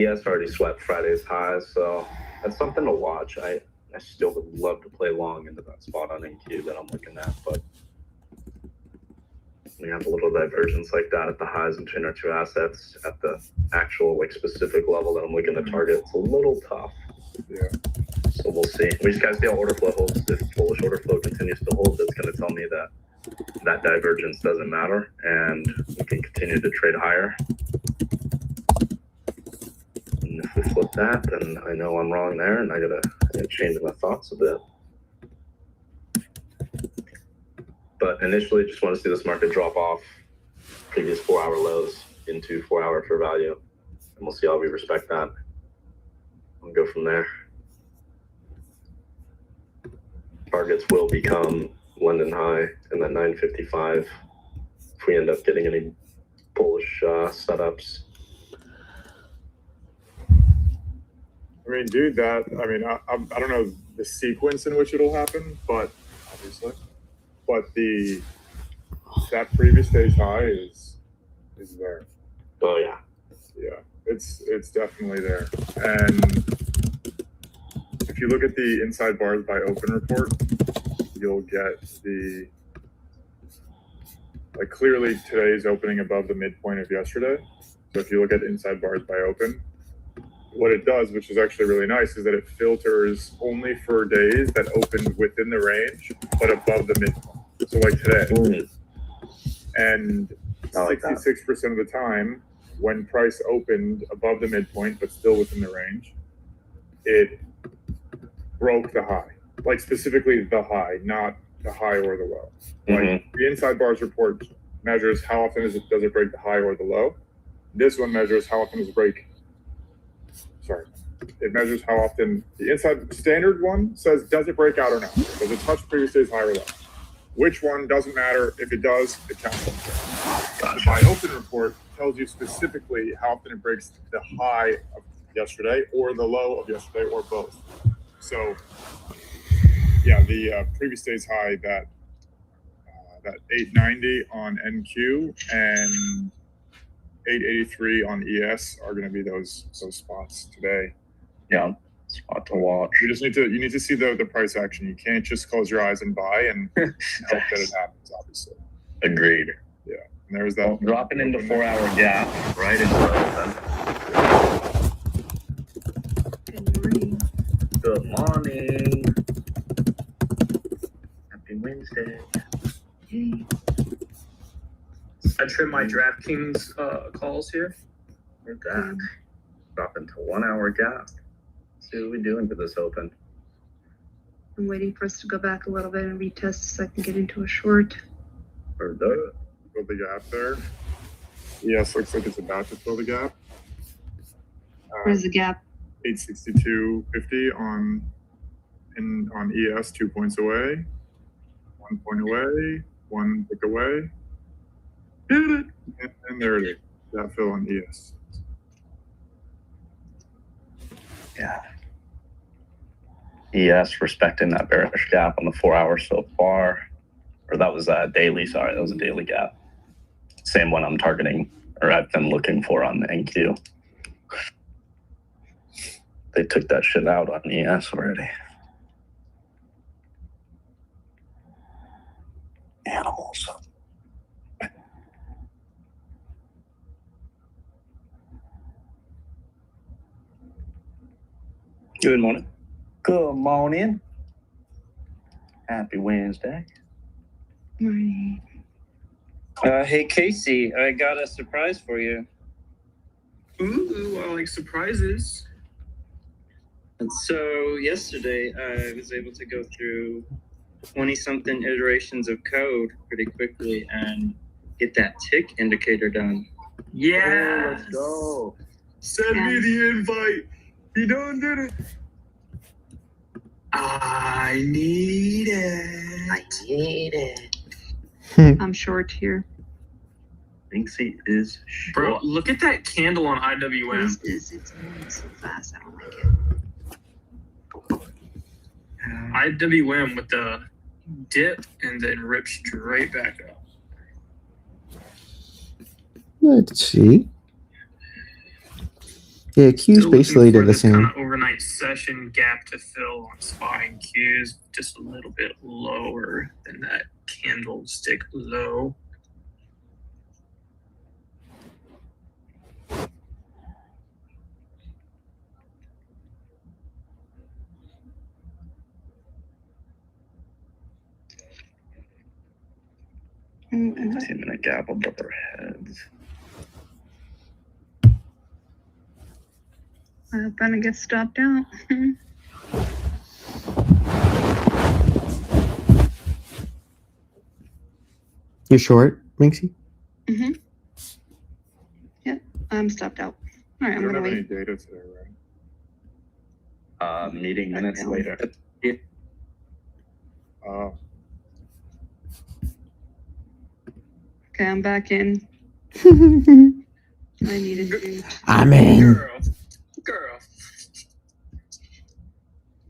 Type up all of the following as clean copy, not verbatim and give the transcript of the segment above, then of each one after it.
ES already swept Friday's highs, so that's something to watch. I still would love to play long into that spot on NQ that I'm looking at, but we have a little divergence like that at the highs between our two assets at the actual specific level that I'm looking to target. It's a little tough. Yeah. So we'll see. We just gotta see how order flow holds. If bullish order flow continues to hold, that's gonna tell me that that divergence doesn't matter and we can continue to trade higher. And if we flip that, then I know I'm wrong there and I gotta change my thoughts a bit. But initially, just want to see this market drop off previous 4-hour lows into 4-hour for value. And we'll see how we respect that. We'll go from there. Targets will become London high and then 955 if we end up getting any bullish setups. I mean, dude, I don't know the sequence in which it'll happen, but obviously. But that previous day's high is there. Oh yeah. Yeah, it's definitely there. And if you look at the inside bars by open report, you'll get clearly today's opening above the midpoint of yesterday. So if you look at inside bars by open, what it does, which is actually really nice, is that it filters only for days that opened within the range but above the midpoint. So like today. And 66% of the time, when price opened above the midpoint but still within the range, it broke the high. Like specifically the high, not the high or the low. Like the inside bars report measures how often does it break the high or the low. This one measures how often does it break. It measures how often the inside standard one says, does it break out or not? Does it touch previous day's high or low? Which one doesn't matter. If it does, it counts. The buy open report tells you specifically how often it breaks the high of yesterday or the low of yesterday or both. So yeah, the previous day's high, that 890 on NQ and 883 on ES are going to be those spots today. Yeah, spot to watch. You need to see the price action. You can't just close your eyes and buy and hope that it happens. Obviously. Agreed. Yeah, and there's that. Well, dropping into 4-hour gap right into open. Good morning. Happy Wednesday. Hey. I trim my DraftKings calls here. We're back. Dropping to 1-hour gap. See what we do into this open. I'm waiting for us to go back a little bit and retest so I can get into a short. Or the fill the gap there. Yes, looks like it's about to fill the gap. Where's the gap? 862.50 on ES, 2 points away. 1 point away, 1 tick away. And there it is. That fill on ES. Yeah. ES respecting that bearish gap on the 4-hour so far. Or that was a daily, sorry, that was a daily gap. Same one I'm targeting, or I've been looking for on the NQ. They took that shit out on ES already. Animals. Good morning. Good morning. Happy Wednesday. Morning. Hey, Casey, I got a surprise for you. Ooh, I like surprises. And so yesterday, I was able to go through 20-something iterations of code pretty quickly and get that tick indicator done. Yeah. Let's go. Send me the invite. You done did it. I need it. I'm short here. Thinks he is short. Bro, look at that candle on IWM. What is this? It's moving so fast. I don't like it. IWM with the dip and then rip straight back up. Let's see. Yeah, Q's Still basically looking for did the this kind same. of overnight session gap to fill on SPY and Qs, just a little bit lower than that candlestick low. Mm, Him in a gap above their heads. I'm gonna get stopped out. You're short, Minxie? Mm-hmm. Yep, I'm stopped out. All right, We I'm don't gonna have any wait. data today, right? Meeting minutes down. later. Uh, Okay, I'm back in. I'm I needed to. in. Girl.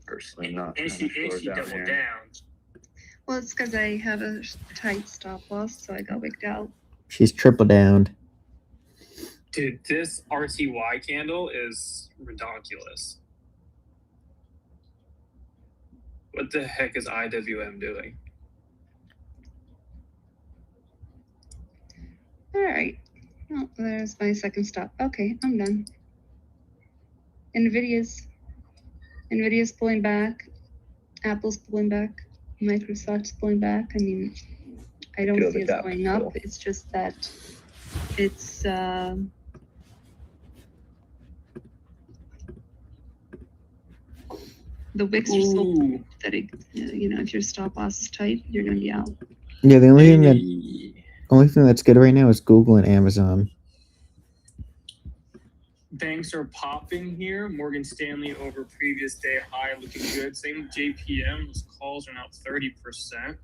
Personally, not. And she doubled down. Well, it's because I have a tight stop loss, so I got wigged out. She's triple downed. Dude, this RTY candle is ridiculous. What the heck is IWM doing? All right. Oh, there's my second stop. Okay, I'm done. Nvidia's pulling back. Apple's pulling back. Microsoft's pulling back. I mean, I don't Feel see the it gap going up. fill. It's just that it's the wicks are so Ooh. that it, you know, if your stop loss is tight, you're gonna be out. Yeah, the only thing that's good right now is Google and Amazon. Banks are popping here. Morgan Stanley over previous day high, looking good. Same with JPM. Those calls are now 30%.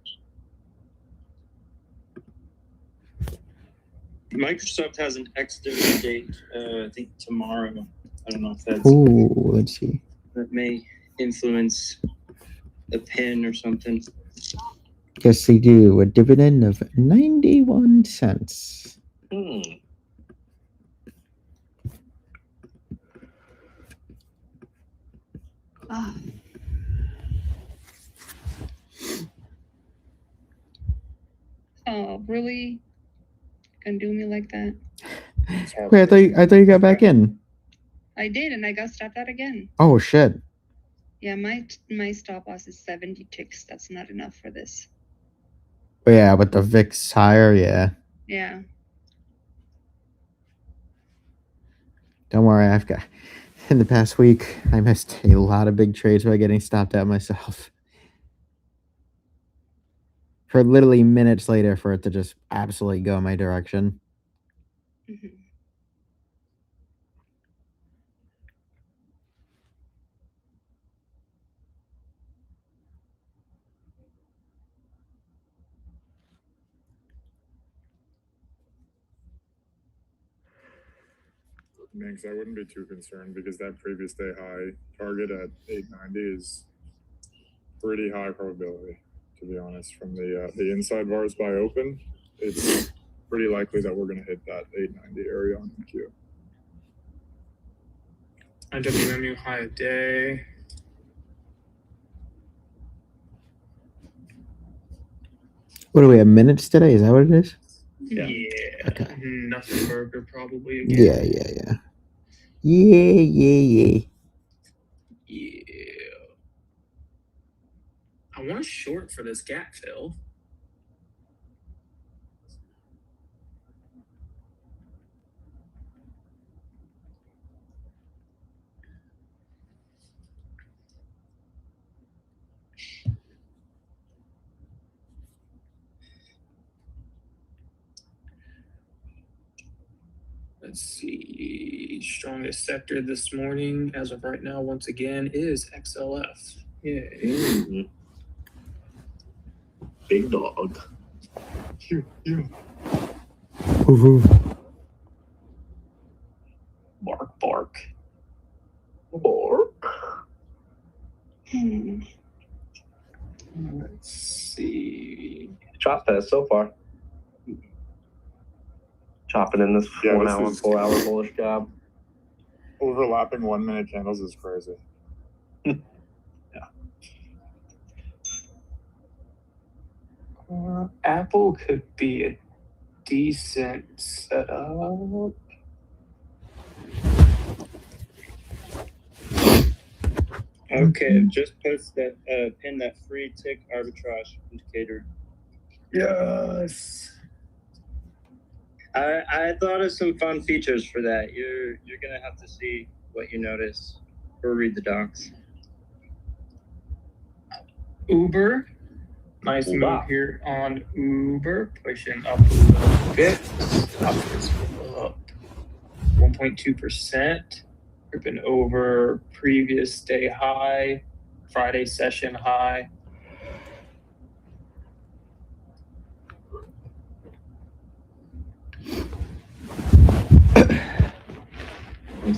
Microsoft has an ex-dividend date, I think tomorrow. I don't know if that's Ooh, let's see. that may influence a pin or something. Yes, they do. A dividend of 91 cents. Ah. Oh, really? Gonna do me like that? Wait, I thought you got back in. I did, and I got stopped out again. Oh shit. Yeah, my stop loss is 70 ticks. That's not enough for this. Oh, yeah, but the VIX higher, yeah. Yeah. Don't worry, I've got in the past week I missed a lot of big trades by getting stopped out myself. For literally minutes later for it to just absolutely go my direction. Mm-hmm. Minx, I wouldn't be too concerned because that previous day high target at 890 is pretty high probability, to be honest. From the inside bars by open, it's pretty likely that we're going to hit that 890 area on MQ. IWM new high of day. What do we have, minutes today? Is that what it is? Yeah. Okay. Nothing burger probably again. Yeah. Yeah. Yeah. I want to short for this gap fill. Let's see. Strongest sector this morning, as of right now, once again, is XLF. Yay. Big dog. Bark, bark. Bark. Let's see. Chop fest so far. Chopping in this Yeah, 1 this hour, is- 4 hour bullish gap. overlapping 1 minute candles is crazy. Apple could be a decent setup. Okay, just post that, pin that free tick arbitrage indicator. Yes. I thought of some fun features for that. You're gonna have to see what you notice or read the docs. Uber. Nice Uber. move here on Uber, pushing up a little bit. Stock is up 1.2%. Ripping over previous day high, Friday session high.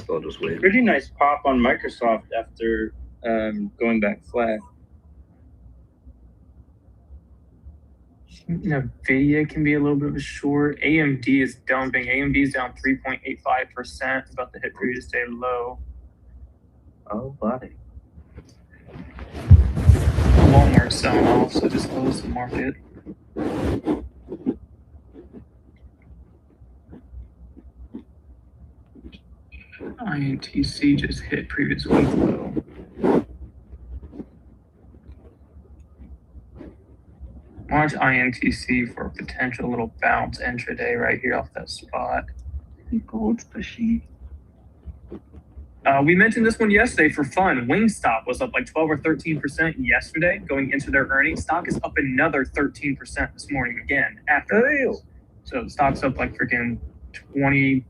So I'll just wait. Pretty nice pop on Microsoft after going back flat. NVIDIA can be a little bit of a short. AMD is dumping. AMD is down 3.85%, about to hit previous day low. Oh, buddy. Walmart selling off, so just close the market. INTC just hit previous week low. Watch INTC for a potential little bounce intraday right here off that spot. Gold's pushing. We mentioned this one yesterday for fun. Wingstop was up like 12 or 13% yesterday going into their earnings. Stock is up another 13% this morning again after that. So the stock's up like freaking 26%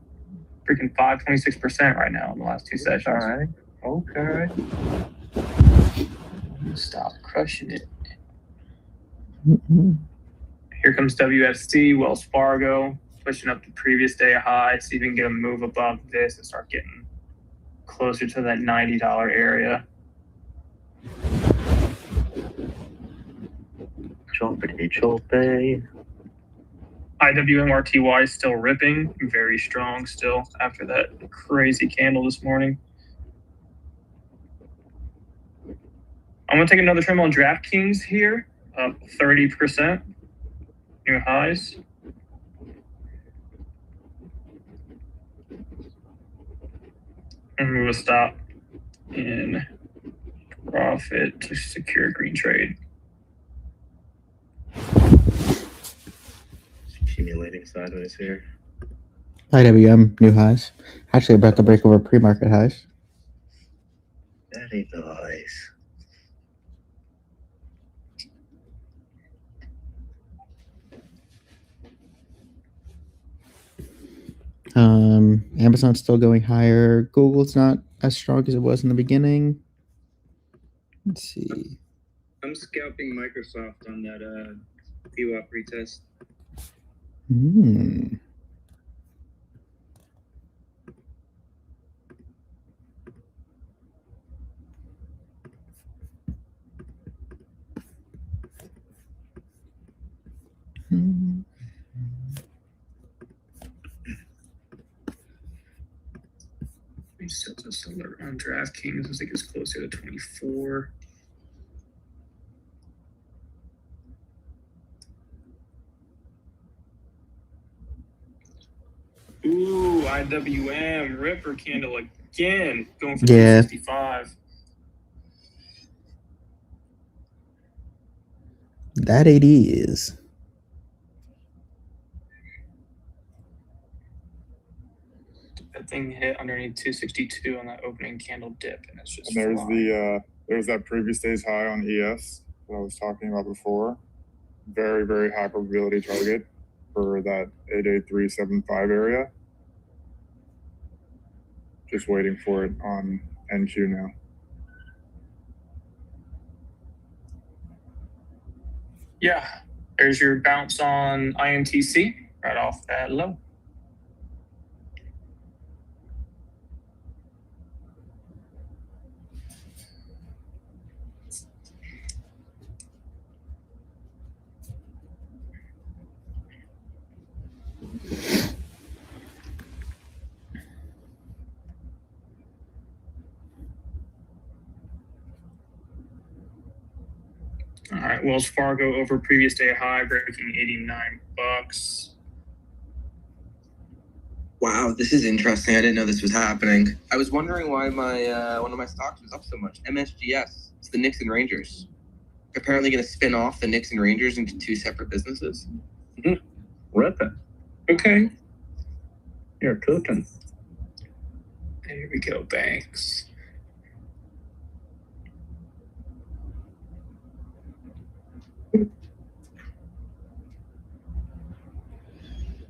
right now in the last two sessions. All right. Okay. Stop crushing it. Mm-mm. Here comes WFC, Wells Fargo, pushing up the previous day high. See if we can get a move above this and start getting closer to that $90 area. Choppy. IWMRTY is still ripping, very strong still after that crazy candle this morning. I'm going to take another trim on DraftKings here, up 30%, new highs. And move a stop in profit to secure green trade. Accumulating sideways here. IWM new highs. Actually about to break over pre-market highs. Very nice. Amazon's still going higher. Google's not as strong as it was in the beginning. Let's see. I'm scalping Microsoft on that VWAP retest. Hmm. Hmm. Let me set this alert on DraftKings as it gets closer to 24. Ooh, IWM, Ripper candle again, going for 265. That it is. That thing hit underneath 262 on that opening candle dip, and it's just And there's flying. there's that previous day's high on ES that I was talking about before. Very, very high probability target for that 88375 area. Just waiting for it on NQ now. Yeah, there's your bounce on INTC right off that low. All right, Wells Fargo over previous day high, breaking $89. Wow, this is interesting. I didn't know this was happening. I was wondering why my one of my stocks was up so much. MSGS. It's the Knicks and Rangers. Apparently going to spin off the Knicks and Rangers into two separate businesses. Ripping. Okay. You're cooking. There we go, banks.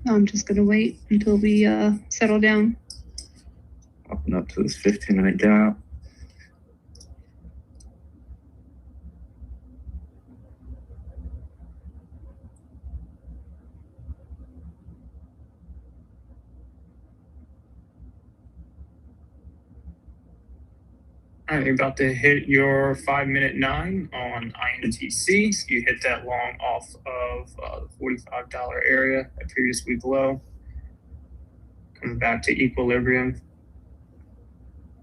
I'm just gonna wait until we settle down. Up and up to this 15-minute gap. All right, you're about to hit your 5-minute 9 on INTC. You hit that long off of the $45 area, that previous week low. Coming back to equilibrium.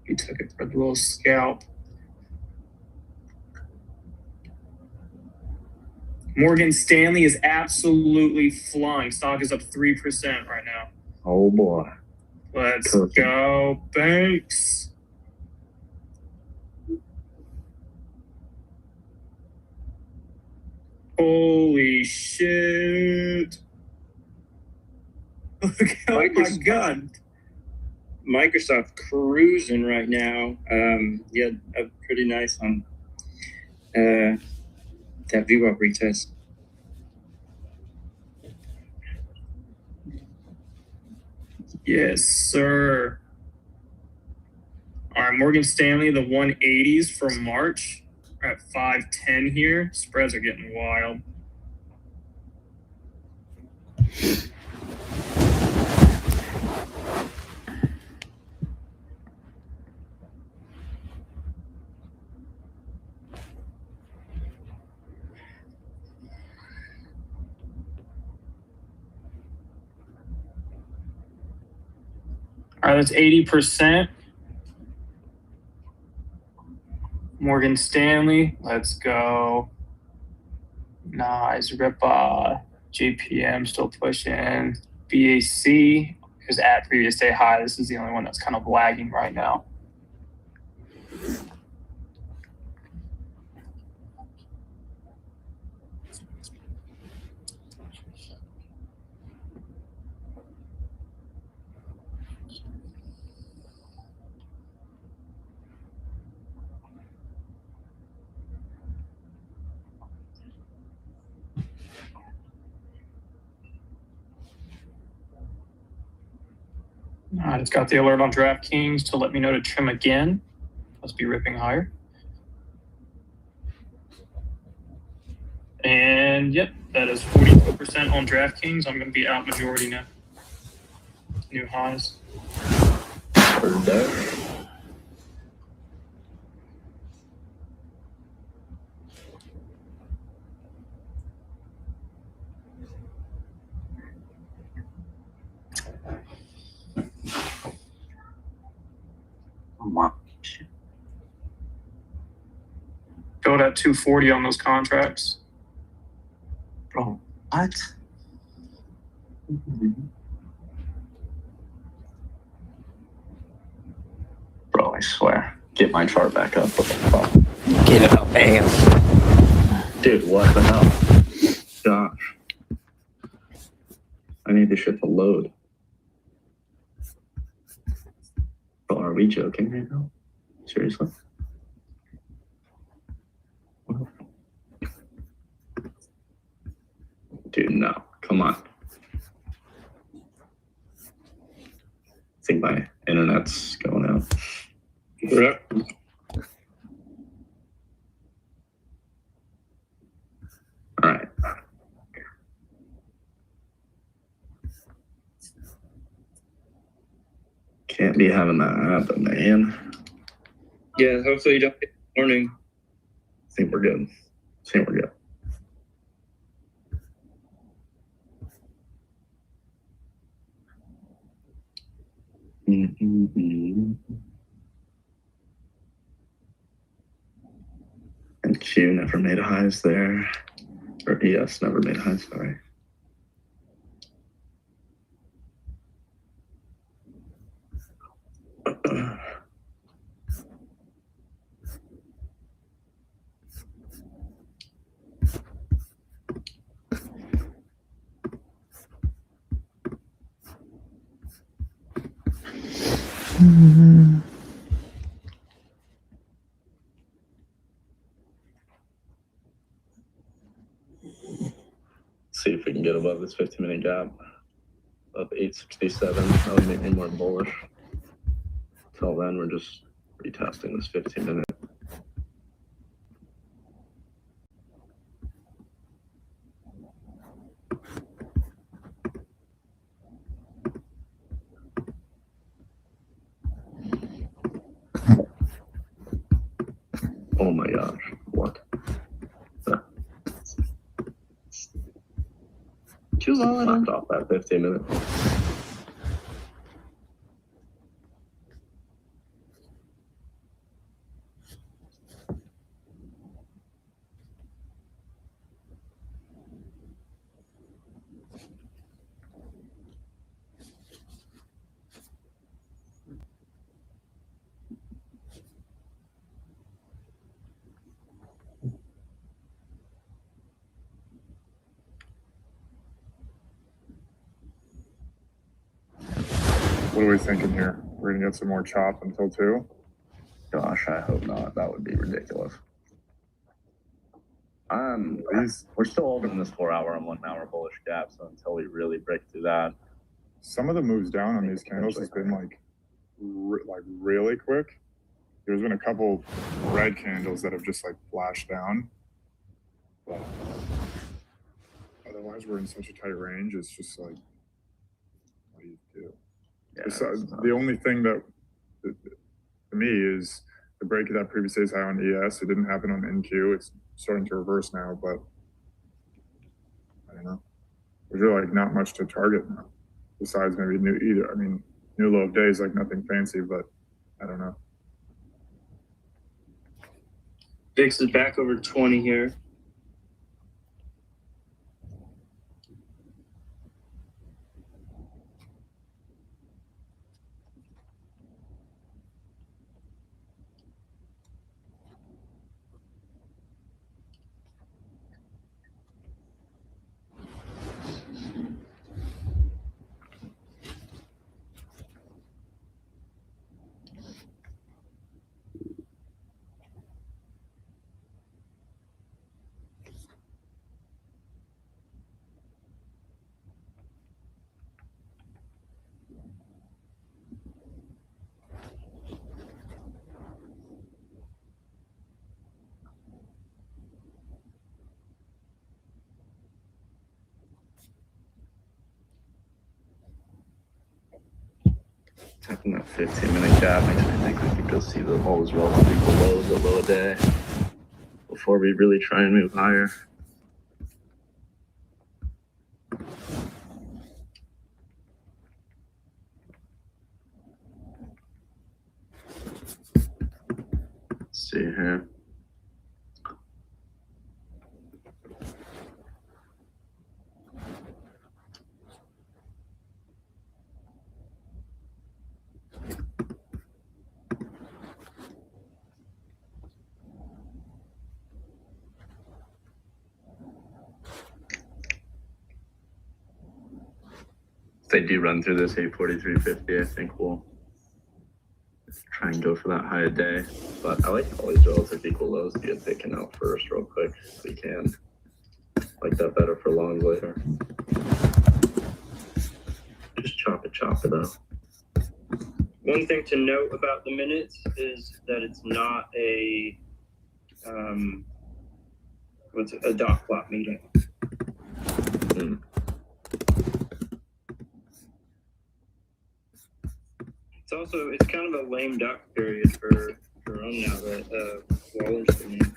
You took it for the little scalp. Morgan Stanley is absolutely flying. Stock is up 3% right now. Oh boy. Let's Cooking. go, banks. Holy shit. Oh my god. Microsoft cruising right now. Yeah, pretty nice on that VWAP retest. Yes, sir. All right, Morgan Stanley, the 180s from March are at 510 here. Spreads are getting wild. All right, that's 80%. Morgan Stanley, let's go. Nice. Rip JPM still pushing. BAC is at previous day high. This is the only one that's kind of lagging right now. All right, it's got the alert on DraftKings to let me know to trim again. Must be ripping higher. And yep, that is 42% on DraftKings. I'm going to be out majority now. New highs. Third day. Wow. Go at 240 on those contracts. Bro, what? Bro, I swear. Get my chart back up. What the fuck? Get it up, man. Dude, what the hell? Gosh. I need this shit to load. Bro, are we joking right now? Seriously? Dude, no. Come on. I think my internet's going out. Yep. All right. Can't be having that happen, man. Yeah, hopefully you don't get warning. I think we're good. I think we're good. And EQ never made highs there, or ES never made highs, sorry. See if we can get above this 15-minute gap of 867. That would make me more bullish. Till then, we're just retesting this 15-minute. Oh my gosh, what? Too low at all. Knocked off that 15-minute. What are we thinking here? We're gonna get some more chop until 2? Gosh, I hope not. That would be ridiculous. We're still over in this 4-hour and 1-hour bullish gap, so until we really break through that. Some of the moves down on these candles has been like really quick. There's been a couple red candles that have just like flashed down. But otherwise, we're in such a tight range. It's just like, what do you do? Yeah, The only thing that to me is the break of that previous day's high on ES. It didn't happen on NQ. It's starting to reverse now, but I don't know. There's really like not much to target now, besides maybe new low of days, like nothing fancy, but I don't know. VIX is back over 20 here. Tapping that 15-minute gap makes me think we could go see the always relatively below the low day before we really try and move higher. Let's see here. If they do run through this 843.50, I think we'll try and go for that high a day. But I like all these relative equal lows to get taken out first real quick if we can. Like that better for longs later. Just chop it out. One thing to note about the minutes is that it's not a a dot plot meeting. It's kind of a lame duck period for Rome now that Waller's been in.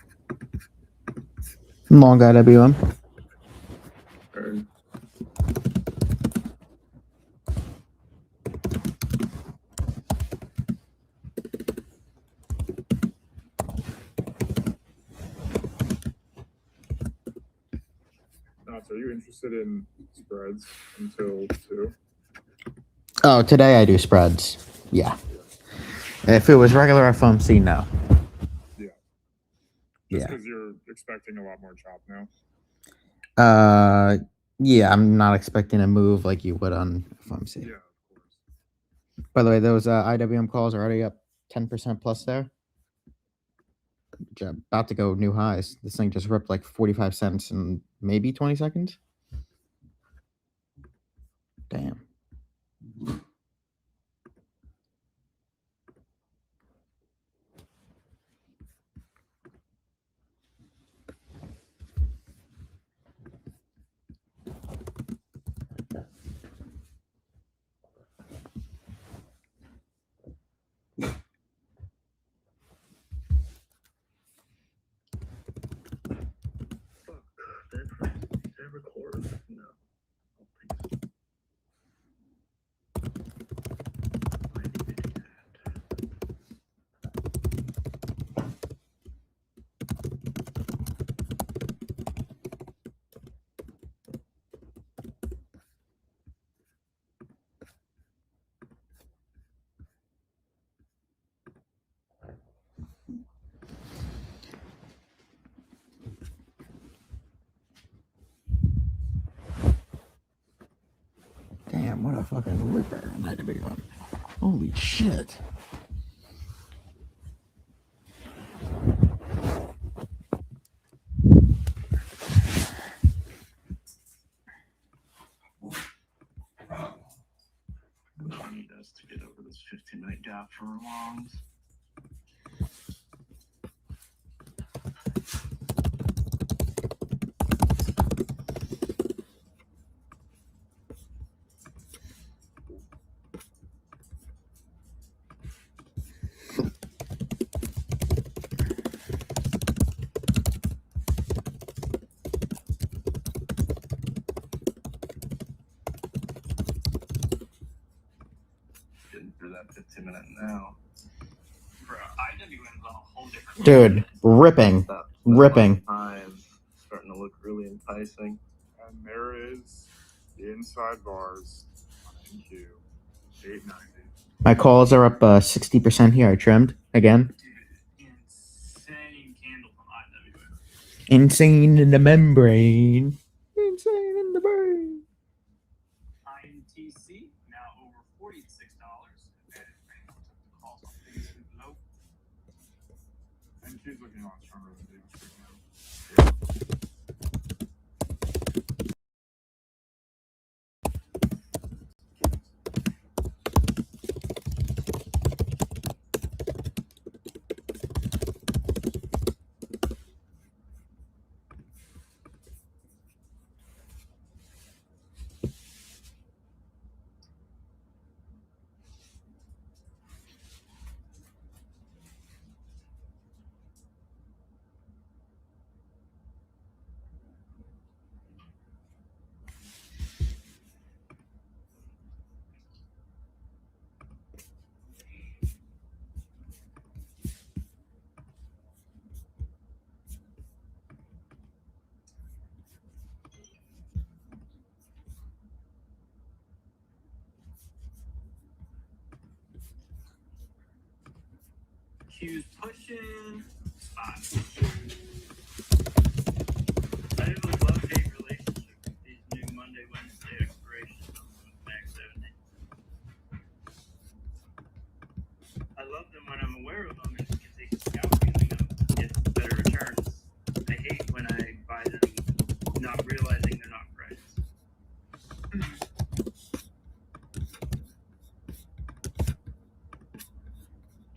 Long guy, everyone. Heard. Are you interested in spreads until 2? Oh, today I do spreads. Yeah. If it was regular FOMC, no. Just Yeah. because you're expecting a lot more chop now. Yeah, I'm not expecting a move like you would on FOMC. Yeah, of course. By the way, those IWM calls are already up 10% plus there. About to go new highs. This thing just ripped like 45 cents in maybe 20 seconds. Damn. Fuck. Did I record? No. I don't think so. Why did they do that? Damn, what a fucking ripper on IWM. Holy shit. I need us to get over this 15-minute gap for longs. Getting through that 15-minute now. Bro, IWM's on a whole different Dude, ripping. That Ripping. time starting to look really enticing. And there is the inside bars on NQ 890. My calls are up 60% here. I trimmed again. Dude, insane candle from IWM. Insane in the membrane. Insane in the brain. INTC now over $46. And calls on things low. NQ is looking a lot stronger than DX right now. Q's pushing. Spot. I really love hate relationship with these new Monday, Wednesday expirations on the Max 70. I love them when I'm aware of them and can take a scout using them to get better returns. I hate when I buy them not realizing they're not priced.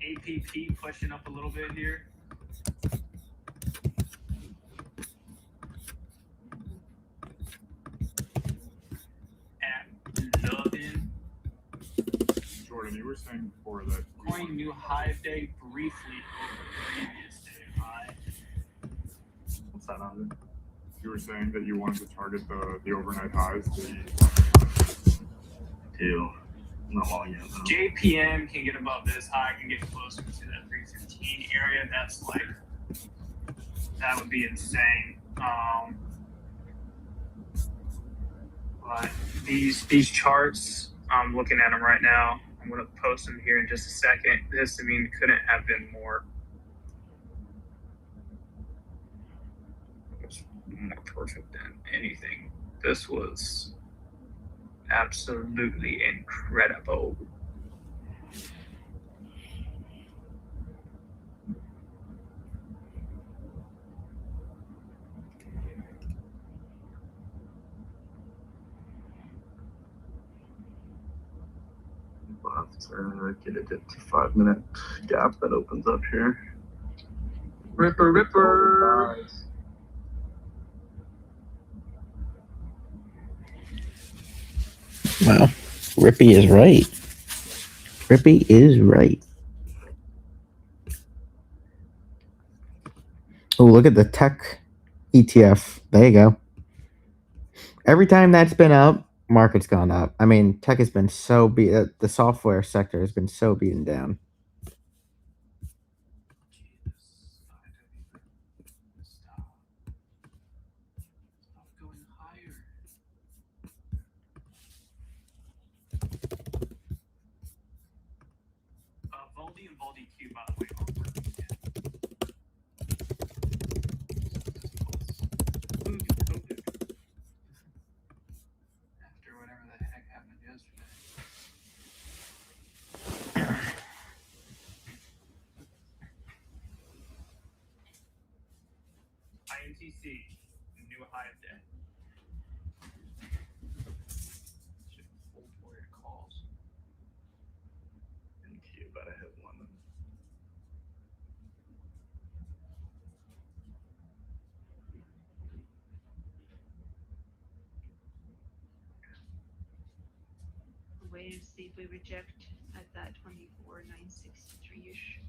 APP pushing up a little bit here. At loving. Jordan, you were saying before that Coin new high day briefly over previous day high. What's that on? you were saying that you wanted to target the overnight highs. Two. Not long yet. Though. JPM can get above this high, can get closer to that 315 area. That's like, that would be insane. But these charts, I'm looking at them right now. I'm going to post them here in just a second. This, I mean, couldn't have been more perfect than anything. This was absolutely incredible. We'll have to get it to 5 minute gap that opens up here. Ripper. Well, Rippy is right. Rippy is right. Oh, look at the tech ETF. There you go. Every time that's been up, market's gone up. I mean, tech has been so the software sector has been so beaten down. Voldy and Voldy Q, by the way, aren't working yet. After whatever the heck happened yesterday. INTC, new high of day. Should hold for your calls. And Q about to hit one. Wait and see if we reject at that 24,963-ish.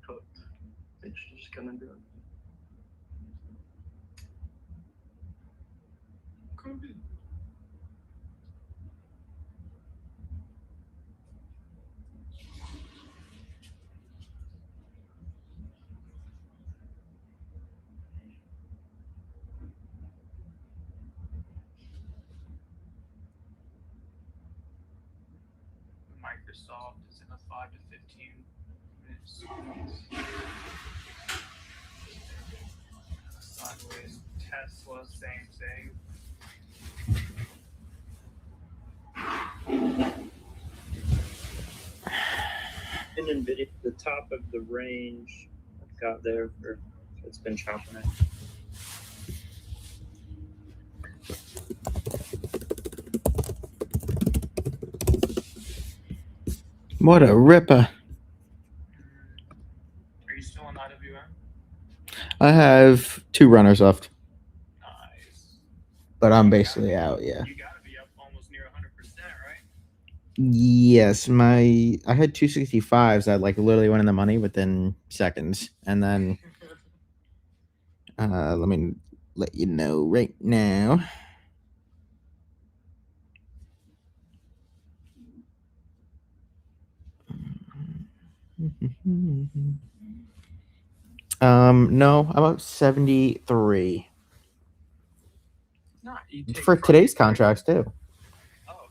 Cooked. I think she's just gonna do it. Microsoft is in a 5 to 15 minutes. Sideways. Tesla, same thing. And NVIDIA, the top of the range I've got there for it's been chopping it. What a ripper. Are you still on IWM? I have 2 runners left, Nice. but I'm basically out, yeah. You gotta be up almost near 100%, right? Yes, I had 265s that like literally went in the money within seconds. And then let me let you know right now. No, I'm up 73 Not you take for Friday today's break. contracts too, Oh.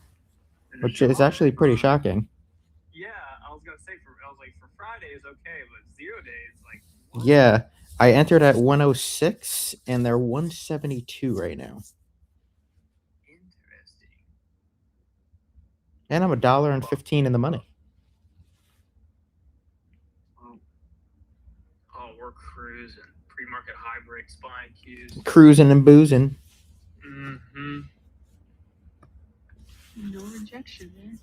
which is actually pretty shocking. Yeah, I was like for Friday is okay, but 0 days like what? Yeah, I entered at 106 and they're 172 right now, Interesting. and I'm $1.15 in the money. Oh, we're cruising. Pre-market high break spine cues. Cruising and boozing. Mm-hmm. No rejection there.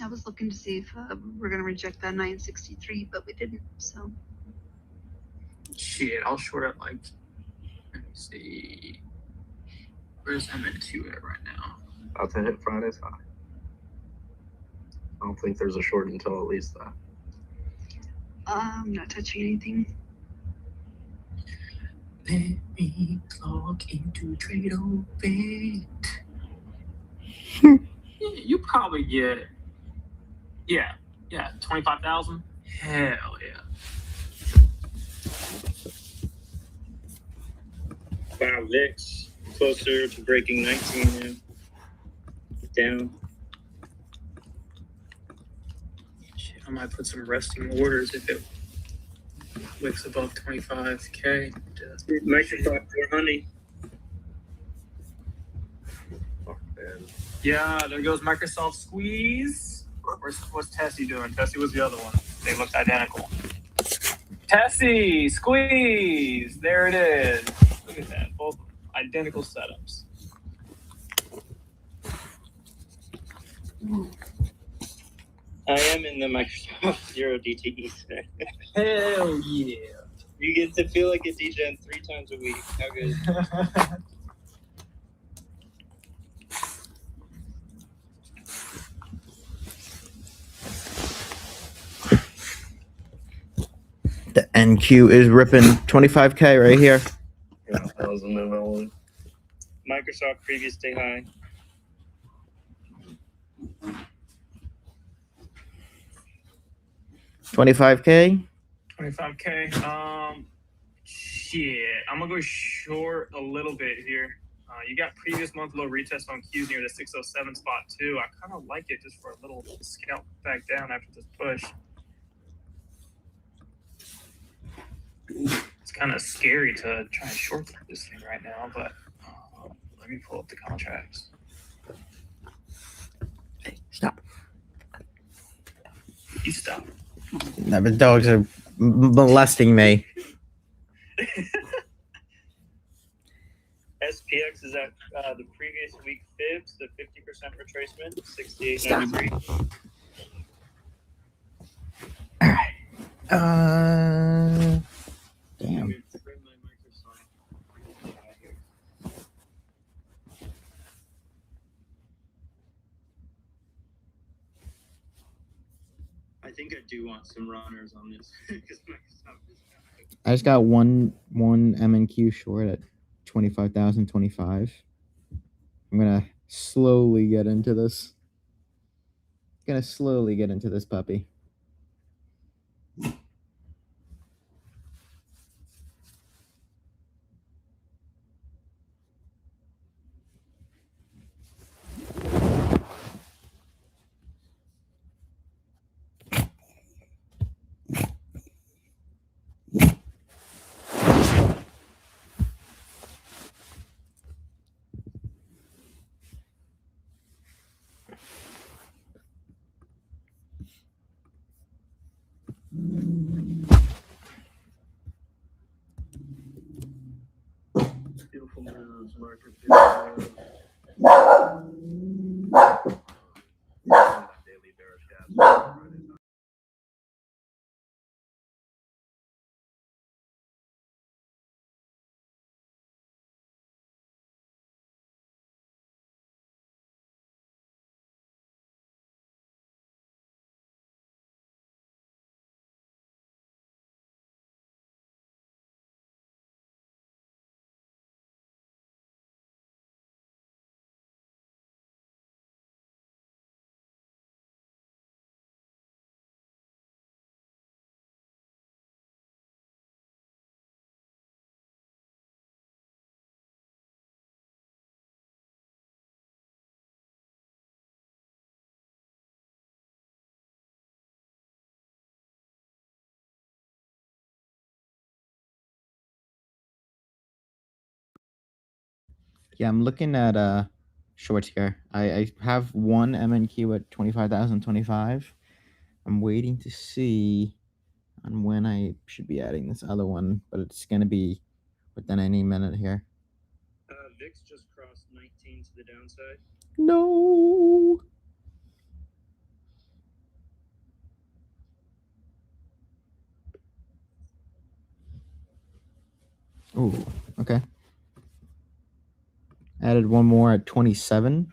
I was looking to see if we're gonna reject that 963, but we didn't. So Shit, I'll short it like. Let me see. Where's MN2 at right now? About to hit Friday's high. I don't think there's a short until at least that. I'm not touching anything. Let me log into trade open. You probably get, yeah, 25,000. Hell yeah. Wow, VIX closer to breaking 19 now. Down. Shit, I might put some resting orders if it wicks above 25K. Microsoft for honey. Fuck, man. Yeah, there goes Microsoft Squeeze. What's Tessie doing? Tessie was the other one. They looked identical. Tessie, Squeeze. There it is. Look at that. Both identical setups. I am in the Microsoft Zero DTE set. Hell yeah. You get to feel like a DJ 3 times a week. How good? The NQ is ripping 25K right here. Yeah, that was a move one. Microsoft previous day high. $25K. 25K. Shit. I'm gonna go short a little bit here. You got previous month low retest on Qs near the 607 spot too. I kind of like it just for a little scalp back down after this push. It's kind of scary to try and short this thing right now, but let me pull up the contracts. Hey, stop. You stop. No, the dogs are molesting me. SPX is at the previous week fibs, the 50% retracement, 68.93. All right. Damn. Let me trim my Microsoft. I think I do want some runners on this because Microsoft is. I just got one MNQ short at 25,025. I'm gonna slowly get into this. Puppy. Beautiful moves, market. Daily bearish gap. Yeah, I'm looking at shorts here. I have one MNQ at 25,025. I'm waiting to see on when I should be adding this other one, but it's gonna be within any minute here. VIX just crossed 19 to the downside. No. Ooh, okay. Added one more at 27.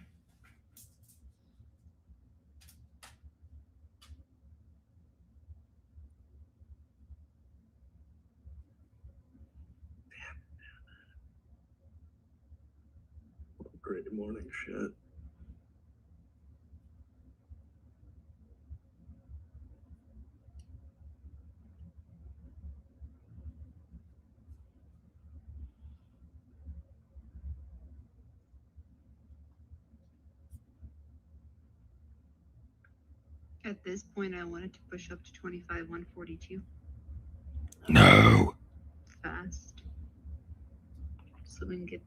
Great morning shit. At this point, I wanted to push up to 25, 142 No. fast. So we can get.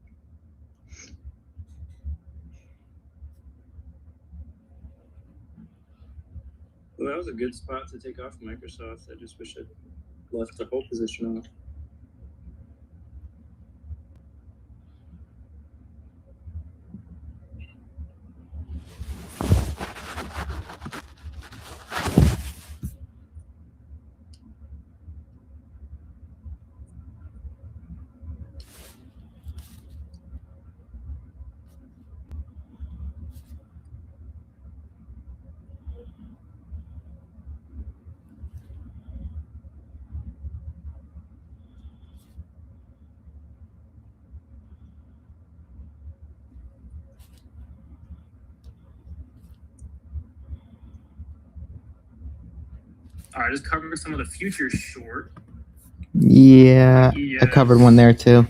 Well, that was a good spot to take off Microsoft. I just wish I'd left the whole position off. All right, just cover some of the futures short. Yeah, I covered one there too.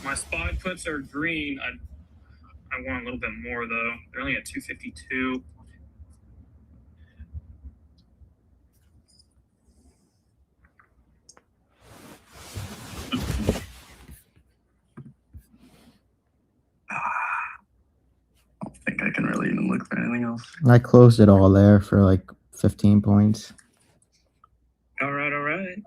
My spot puts are green. I want a little bit more though. They're only at 252. I don't think I can really even look for anything else. I closed it all there for like 15 points. All right, all right.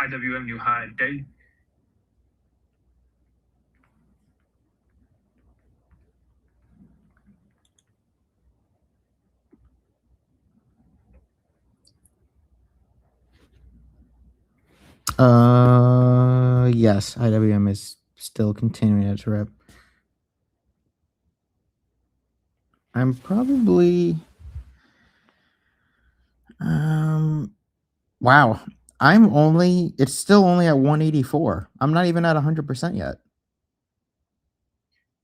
IWM new high day. Yes, IWM is still continuing its rip. I'm probably wow. It's still only at 184. I'm not even at 100% yet.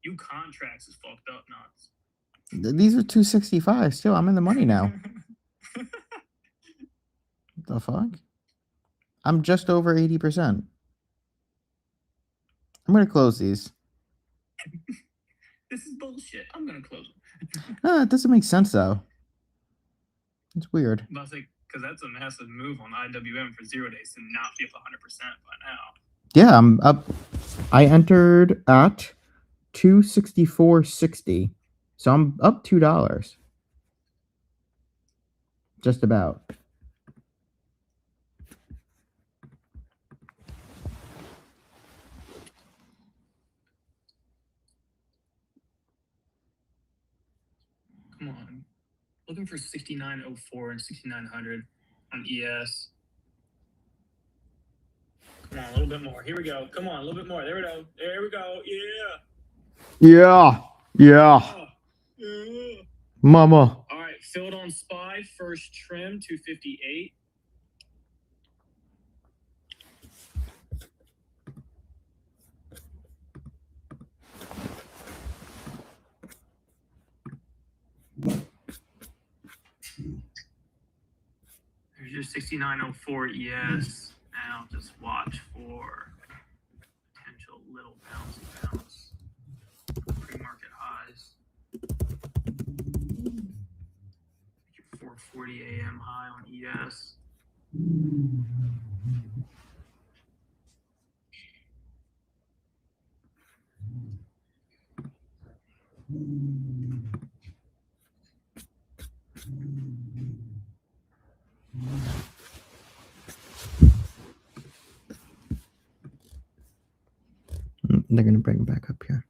You contracts is fucked up nuts. These are 265 still. I'm in the money now. What the fuck? I'm just over 80%. I'm gonna close these. This is bullshit. I'm gonna close them. It doesn't make sense though. It's weird. But I was like, because that's a massive move on IWM for 0 days to not be up 100% by now. Yeah, I'm up. I entered at 264.60, so I'm up $2. Just about. Come on. Looking for 6904 and 6900 on ES. Come on, a little bit more. Here we go. Come on, a little bit more. There we go. There we go. Yeah. Yeah. Mama. All right. Filled on SPY. First trim, 258. There's your 6904 ES. Now just watch for potential little bounce. Pre-market highs. Your 4:40 a.m. high on ES. they're gonna bring it back up here.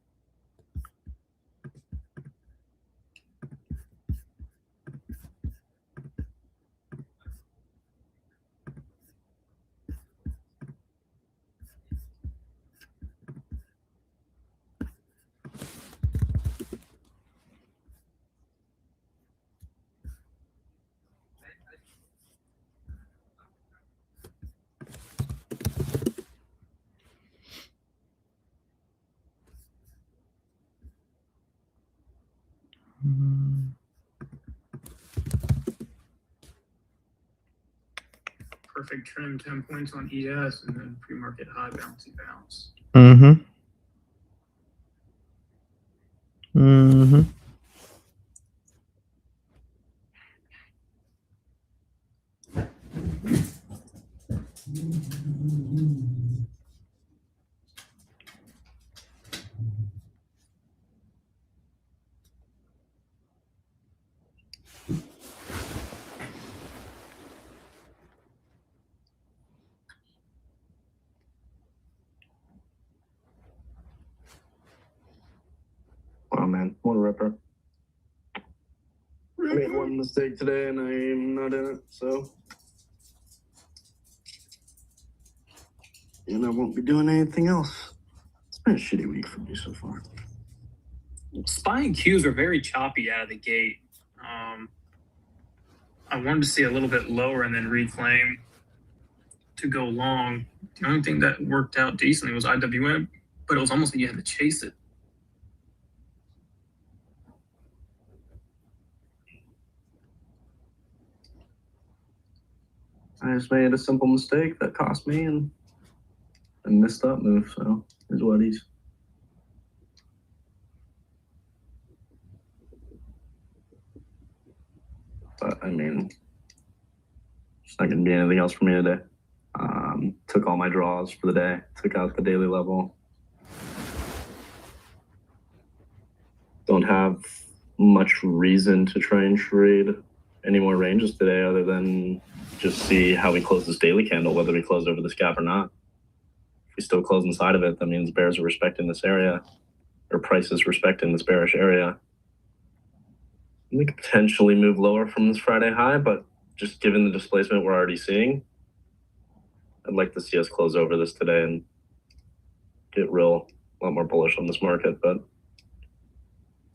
Perfect trim, 10 points on ES, and then pre-market high bouncy bounce. Mm-hmm. Mm-hmm. Wow, man, what a ripper. I made one mistake today and I'm not in it, so. And I won't be doing anything else. It's been a shitty week for me so far. SPY and Qs are very choppy out of the gate. I wanted to see a little bit lower and then reclaim to go long. The only thing that worked out decently was IWM, but it was almost like you had to chase it. I just made a simple mistake that cost me and missed that move, so here's what he's. But I mean, it's not going to be anything else for me today. Took all my draws for the day, took out the daily level. Don't have much reason to try and trade any more ranges today other than just see how we close this daily candle, whether we close over this gap or not. If we still close inside of it, that means bears are respecting this area, or prices respecting this bearish area. We could potentially move lower from this Friday high, but just given the displacement we're already seeing, I'd like to see us close over this today and get a lot more bullish on this market. But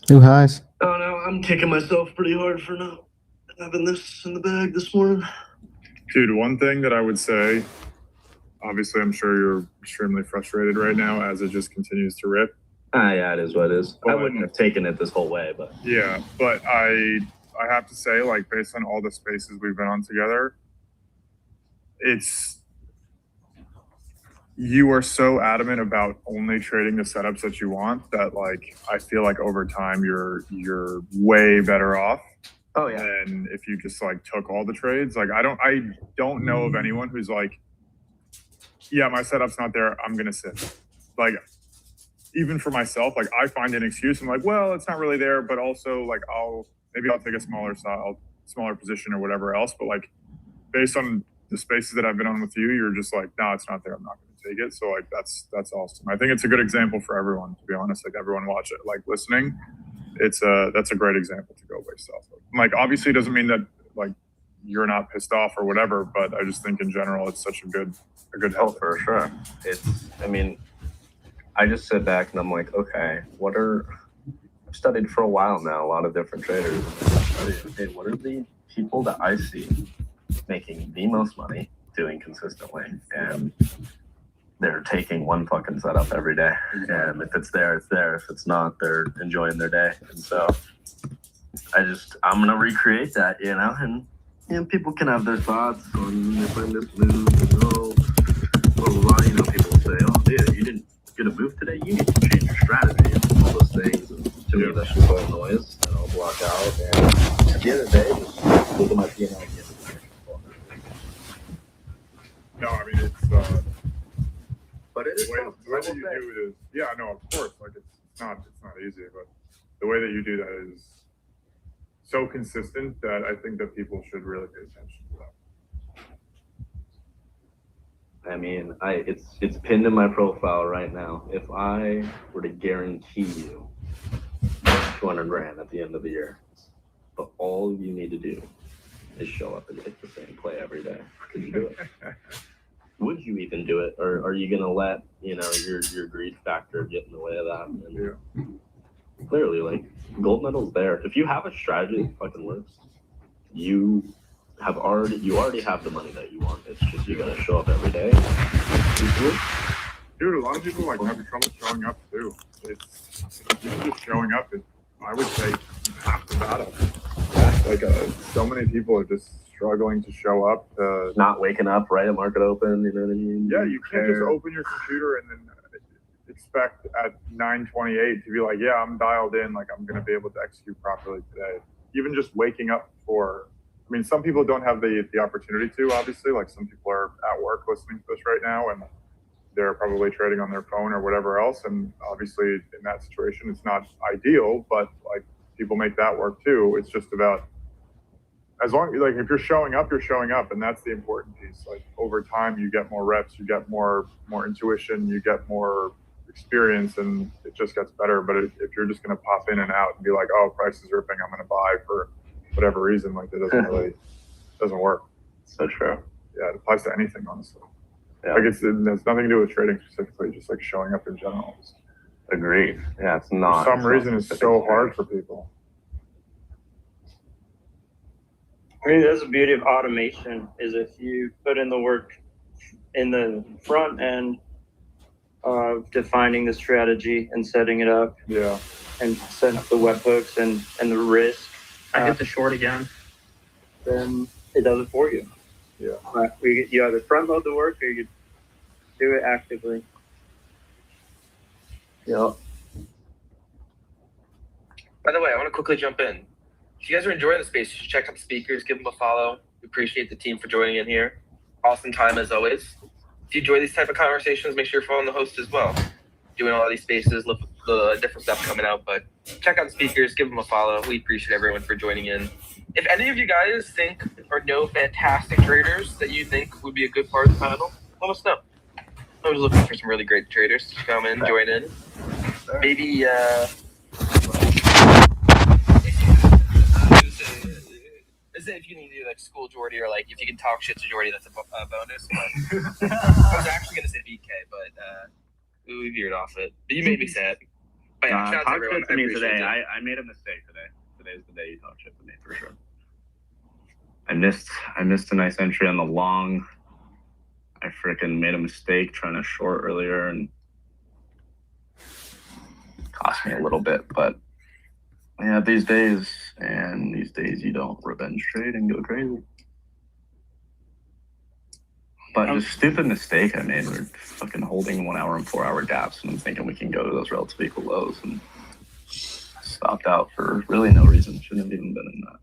New highs. oh no, I'm kicking myself pretty hard for not having this in the bag this morning. Dude, one thing that I would say, obviously I'm sure you're extremely frustrated right now as it just continues to rip. Yeah, it is what it is. But I wouldn't have taken it this whole way, but yeah, but I have to say, like, based on all the spaces we've been on together, you are so adamant about only trading the setups that you want that, like, I feel like over time you're way better off. oh yeah. Than if you just like took all the trades. Like I don't know of anyone who's like, yeah, my setup's not there, I'm gonna sit. Like, even for myself, like I find an excuse. I'm like, well, it's not really there, but also like I'll take a smaller position or whatever else. But like based on the spaces that I've been on with you, you're just like, no, it's not there, I'm not gonna take it. So like that's awesome. I think it's a good example for everyone, to be honest. Like everyone watch it, like listening. That's a great example to go based off of. Like obviously it doesn't mean that like you're not pissed off or whatever, but I just think in general it's such a good habit. Oh, for sure. I mean, I just sit back and I'm like, okay, I've studied for a while now, a lot of different traders. Okay, what are the people that I see making the most money doing consistently? And they're taking one fucking setup every day. And if it's there, it's there. If it's not, they're enjoying their day. And so I'm going to recreate that, and people can have their thoughts on if I missed move, blah, blah, blah. People will say, oh, dude, you didn't get a move today. You need to change your strategy and all those things. And to me, that's just all noise that I'll block out. And at the end of the day, just look at my P&L and get it. No, I mean, it's, but it is the way that you do it is, yeah, no, of course, like it's not easy, but the way that you do that is so consistent that I think that people should really pay attention to that. I mean, it's pinned in my profile right now. If I were to guarantee you 200 grand at the end of the year, but all you need to do is show up and hit the same play every day, could you do it? Would you even do it, or are you gonna let your greed factor get in the way of that? And clearly, like, gold medal's there. If you have a strategy that fucking works, you already have the money that you want. It's just you gotta show up every day. Dude, a lot of people like have trouble showing up too. It's just showing up. I would say half the battle. Like so many people are just struggling to show up. Not waking up right at market open. You know what I mean? Yeah, you can't just open your computer and then expect at 9:28 to be like, yeah, I'm dialed in. Like I'm gonna be able to execute properly today. Even just waking up for. I mean, some people don't have the opportunity to. Obviously, like some people are at work listening to this right now and they're probably trading on their phone or whatever else. And obviously in that situation, it's not ideal, but like people make that work too. It's just about, as long like if you're showing up, and that's the important piece. Like over time, you get more reps, you get more intuition, you get more experience, and it just gets better. But if you're just going to pop in and out and be like, oh, price is ripping, I'm going to buy for whatever reason, like that doesn't work. So true. Yeah, it applies to anything, honestly. Yeah. Like it has nothing to do with trading specifically, just like showing up in general. Agreed. Yeah, it's not. For some reason, it's so hard for people. I mean, that's the beauty of automation, is if you put in the work in the front end of defining the strategy and setting it up. Yeah. And setting up the webhooks and the risk. I hit the short again. Then it does it for you. Yeah. But you either front load the work or you do it actively. Yeah. By the way, I want to quickly jump in. If you guys are enjoying the space, you should check out the speakers, give them a follow. We appreciate the team for joining in here. Awesome time as always. If you enjoy these type of conversations, make sure you're following the host as well. Doing all these spaces, look at the different stuff coming out, but check out the speakers, give them a follow. We appreciate everyone for joining in. If any of you guys think or know fantastic traders that you think would be a good part of the panel, let us know. I was looking for some really great traders to come in, join in. Maybe, say if you can do like school Jordy or like if you can talk shit to Jordy, that's a bonus. But I was actually gonna say BK, but we veered off it. But you made me sad. But yeah, shout out to Talk everyone. shit to me today. it. I made a mistake today. Today's the day you talk shit to me for sure. I missed a nice entry on the long. I freaking made a mistake trying to short earlier and cost me a little bit, but yeah, these days you don't revenge trade and go crazy. But just stupid mistake I made. We're fucking holding 1 hour and 4 hour gaps, and I'm thinking we can go to those relative equal lows, and stopped out for really no reason. Shouldn't have even been in that.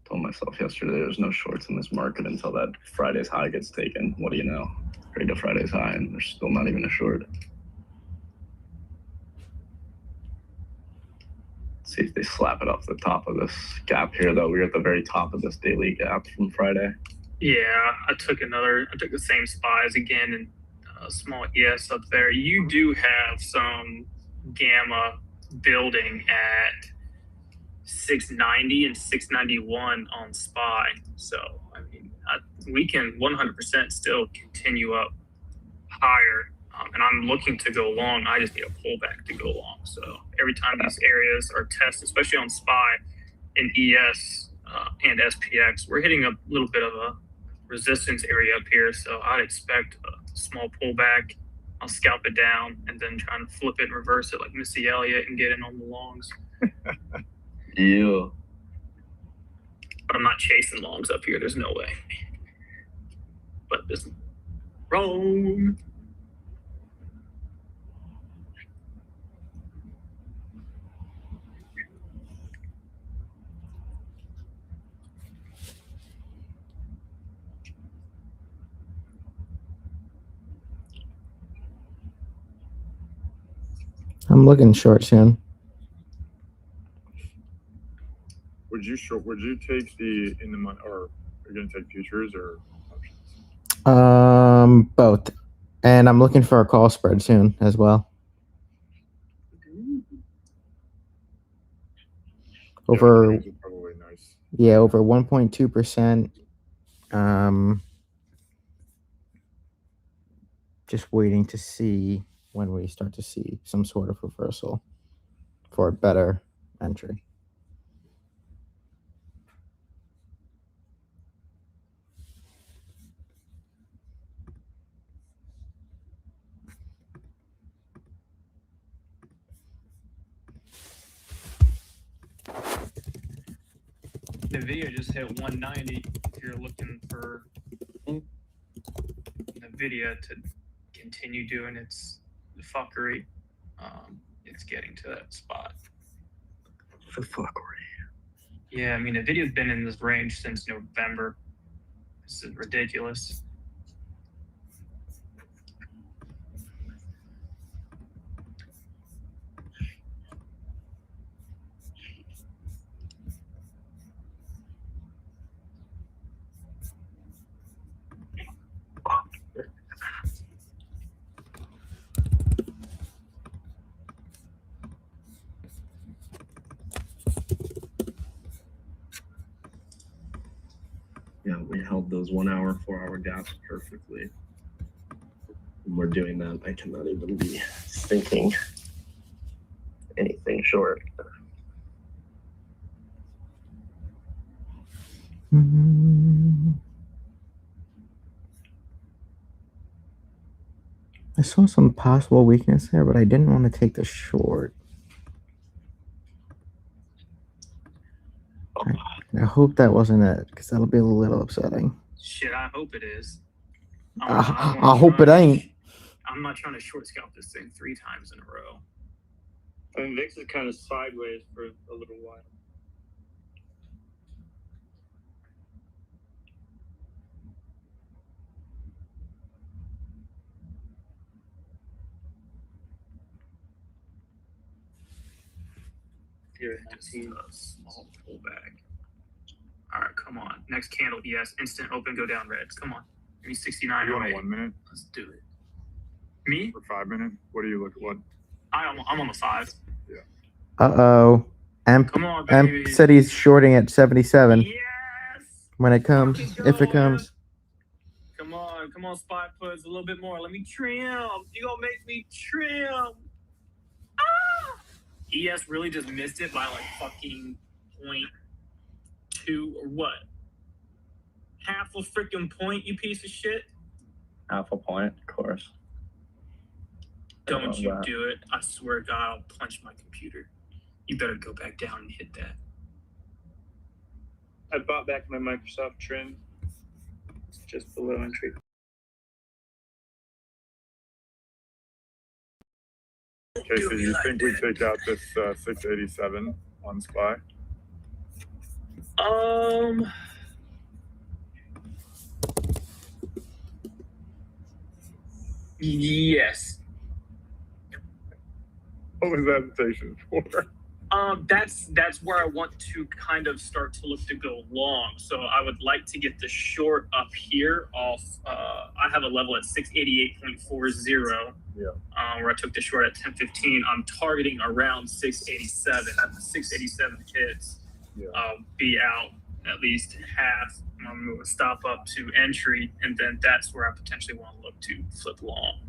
Told myself yesterday there's no shorts in this market until that Friday's high gets taken. What do you know? Trade to Friday's high, and there's still not even a short. See if they slap it off the top of this gap here, though. We're at the very top of this daily gap from Friday. Yeah, I took the same spies again and a small ES up there. You do have some gamma building at 690 and 691 on SPY. So, I mean, we can 100% still continue up higher. And I'm looking to go long. I just need a pullback to go long. So every time these areas are tested, especially on SPY and ES and SPX, we're hitting a little bit of a resistance area up here. So I'd expect a small pullback. I'll scalp it down and then try to flip it and reverse it like Missy Elliott and get in on the longs. Yeah. But I'm not chasing longs up here. There's no way. But this wrong. I'm looking short soon. Would you take the in the money, or are you gonna take futures or options? Both. And I'm looking for a call spread soon as well. Over, Yeah, probably nice. yeah, over 1.2%. Just waiting to see when we start to see some sort of reversal for a better entry. The video just hit 190. If you're looking for the video to continue doing its fuckery, it's getting to that spot. The fuckery. Yeah, I mean, the video's been in this range since November. This is ridiculous. Yeah, we held those 1 hour, 4 hour gaps perfectly. When we're doing that, I cannot even be thinking anything short. I saw some possible weakness there, but I didn't want to take the short. I hope that wasn't it, because that'll be a little upsetting. Shit, I hope it is. I hope it ain't. I'm not trying to short scalp this thing 3 times in a row. I mean, VIX is kind of sideways for a little while. Here, Just a small pullback. All right, come on. Next candle, yes. Instant open, go down reds. Come on. Give me 69. You want a 1 minute Let's do it. Me? or 5 minute? What do you look at? What? I'm on the 5. Uh-oh. Amp Come on, baby. said he's shorting at 77 Yes! when it comes, if it comes. Come on, spot puts a little bit more. Let me trim. You gonna make me trim. Ah! ES really just missed it by like fucking 0.2 or what? Half a freaking point, you piece of shit. Half a point, of course. Don't you do it. I swear to God, I'll punch my computer. You better go back down and hit that. I bought back my Microsoft trim. It's just below entry. Okay, so you think we take out this 687 on SPY? Yes. What was that invitation for? That's where I want to kind of start to look to go long. So I would like to get the short up here off. I have a level at 688.40. Yeah. Where I took the short at 1015. I'm targeting around 687. 687 hits. Yeah. Be out at least half. I'm going to stop up to entry, and then that's where I potentially want to look to flip long.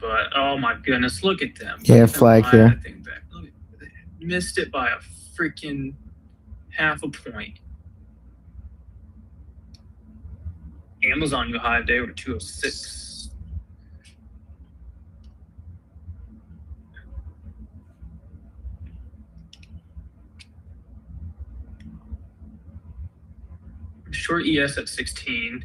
But oh my goodness, look at them! Yeah, flag here. That thing back. Look at, they missed it by a freaking half a point. Amazon go high today with 206. Short ES at 16.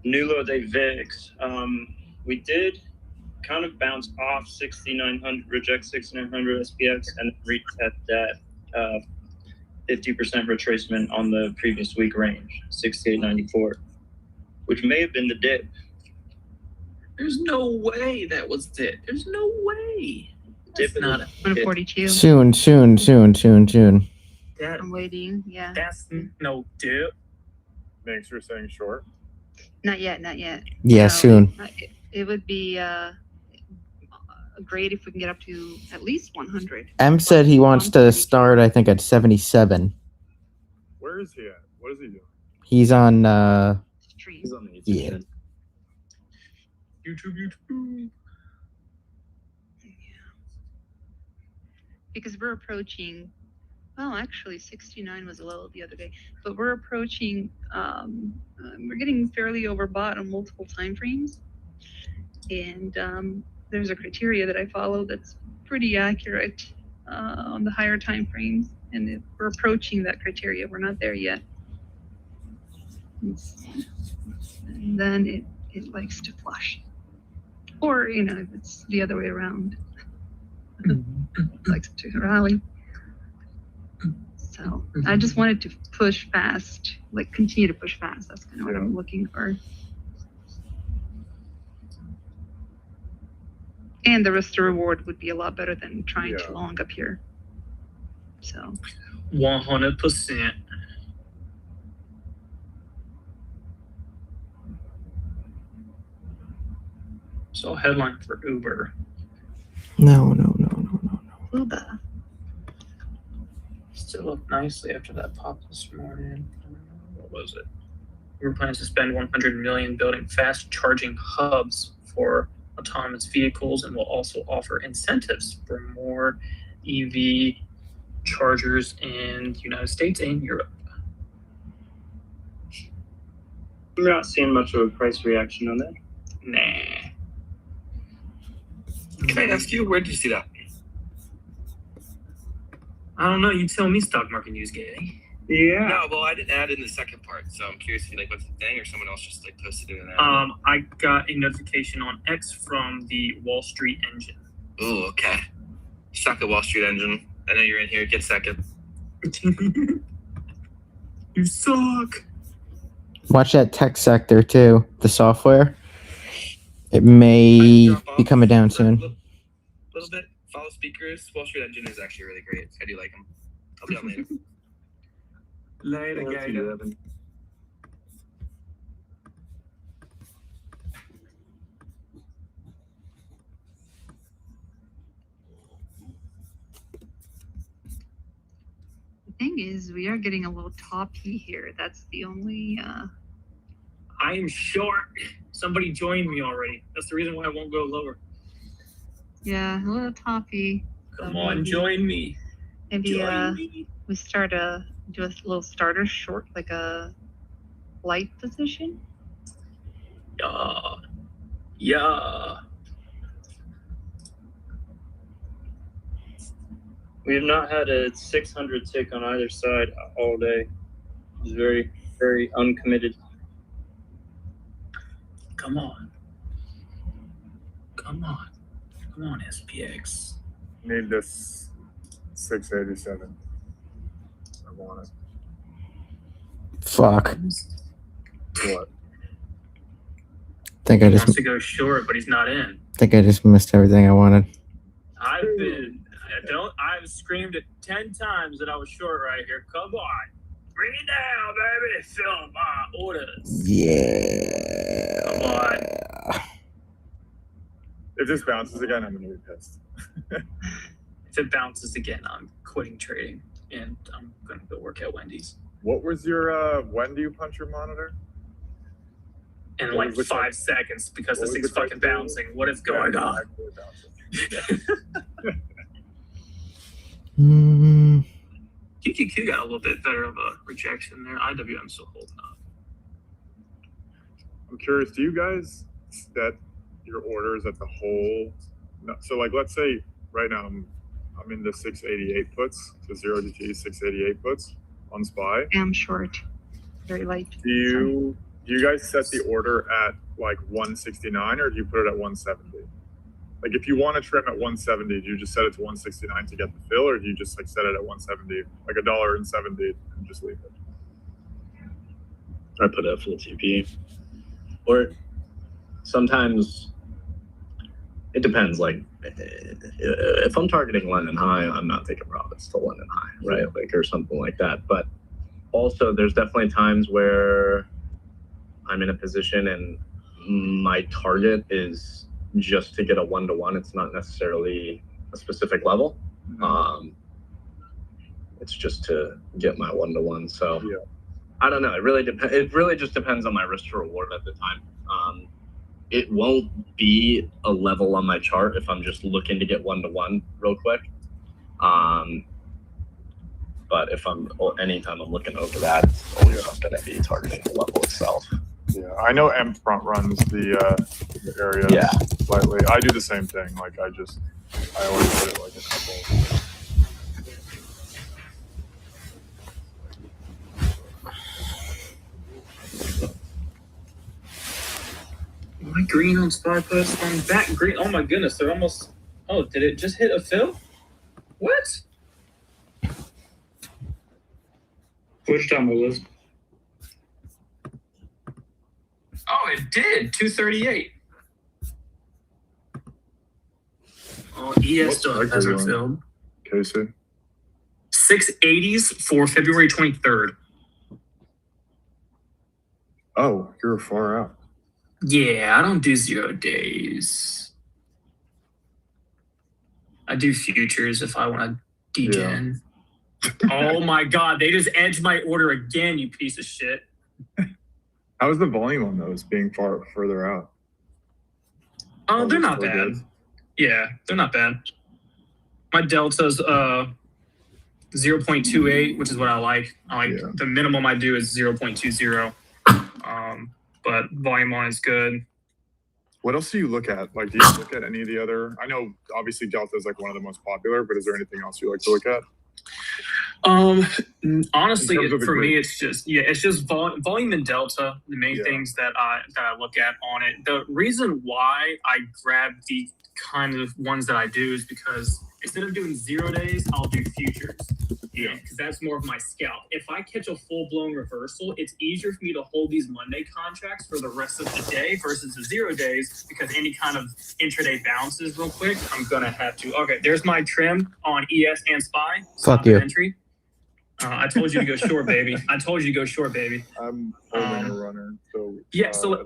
New low day VIX. We did kind of bounce off 6,900, reject 6,900 SPX, and retest that 50% retracement on the previous week range, 68.94, which may have been the dip. There's no way that was it. There's no way. Dip That's not it. 142. Soon. That I'm waiting. Yeah. That's no dip. Thanks for saying short. Not yet. Not yet. Yeah, No, soon. It would be great if we can get up to at least 100. M said he wants to 132. start, I think, at 77. Where is he at? What is he doing? He's on, Stream. He's on the YouTube Yeah. channel. YouTube. Because we're approaching, well, actually 69 was a low the other day, but we're approaching, we're getting fairly overbought on multiple time frames. And there's a criteria that I follow that's pretty accurate on the higher time frames. And if we're approaching that criteria, we're not there yet. And then it likes to flush. Or, if it's the other way around. It likes to rally. So I just wanted to push fast, like continue to push fast. That's kind of what I'm looking for. And the risk to reward would be a lot better than trying to long up here. So 100%. So headline for Uber. no. Uber. Still up nicely after that pop this morning. What was it? Uber plans to spend $100 million building fast charging hubs for autonomous vehicles and will also offer incentives for more EV chargers in the United States and Europe. we're not seeing much of a price reaction on that. Nah. Can I ask you, where did you see that? I don't know. You tell me, stock market news guy. Yeah. No, well, I didn't add in the second part, so I'm curious if you went to the thing or someone else just posted it in that. I got a notification on X from the Wall Street Engine. Oh, okay. Suck at Wall Street Engine. I know you're in here. Get second. You suck. Watch that tech sector, too. The software. It may Drop off be coming down for a soon. little bit. Follow speakers. Wall Street Engine is actually really great. I do like them. I'll be on later. Later, Let's see, guys. Evan. The thing is, we are getting a little toppy here. That's the only. I am short. Somebody joined me already. That's the reason why I won't go lower. Yeah, a little toppy. Come So on, maybe- join me. Maybe Join me. we start do a little starter short, like a light position. Yeah. We have not had a 600 tick on either side all day. It's very, very uncommitted. Come on. Come on, SPX. Need this 687. I want it. Fuck. What? Think I He wants just to go short, but he's not in. missed everything I wanted. I've screamed it 10 times that I was short right here. Come on. Bring it down, baby. Fill my orders. Yeah. Come on. If this bounces again, I'm gonna be pissed. If it bounces again, I'm quitting trading and I'm going to go work at Wendy's. What was your when do you punch your monitor? In What like was the 5 criteria? seconds because What this was thing's the fucking criteria? bouncing. What is going Yeah, on? actually bouncing. QQQ got a little bit better of a rejection there. IWM still holding up. I'm curious, do you guys set your orders at the whole? No, so like, let's say right now I'm in the 688 puts, so 0GT 688 puts on SPY. I'm short, very light. Do you guys set the order at like 169 or do you put it at 170? Like if you want to trim at 170, do you just set it to 169 to get the fill, or do you just like set it at 170, like $1.70 and just leave it? I put a full TP. Or sometimes it depends. Like, if I'm targeting London High, I'm not taking profits to London High, right? Like, or something like that. But also, there's definitely times where I'm in a position and my target is just to get a 1-to-1. It's not necessarily a specific level. It's just to get my 1-to-1. So Yeah. I don't know. It really depends. It really just depends on my risk to reward at the time. It won't be a level on my chart if I'm just looking to get 1-to-1 real quick. But if anytime I'm looking over that, it's always going to be targeting the level itself. Yeah, I know M front runs the area slightly. I do the same thing. Like I always put it like a couple. My green on SPY post on back green. Oh my goodness, they're almost. Oh, did it just hit a fill? What? Which time was? Oh, it did. 238. Oh, ES still hasn't filled. Casey. 680s for February 23rd. Oh, you're far out. Yeah, I don't do 0 days. I do futures if I want to degen. Oh my god, they just edged my order again, you piece of shit. How's the volume on those being further out? Oh, they're not bad. Good. Yeah, they're not bad. My delta's 0.28, which is what I like. The minimum I do is 0.20. But volume on is good. What else do you look at? Like, do you look at any of the other? I know obviously Delta is like one of the most popular, but is there anything else you like to look at? Honestly, for me, it's just volume and delta, the main things that I look at on it. The reason why I grab the kind of ones that I do is because instead of doing 0 days, I'll do futures. Yeah, because that's more of my scalp. If I catch a full-blown reversal, it's easier for me to hold these Monday contracts for the rest of the day versus the 0 days, because any kind of intraday bounces real quick, I'm going to have to. Okay, there's my trim on ES and SPY. Fuck you. Entry. I told you to go short, baby. I'm holding a runner. So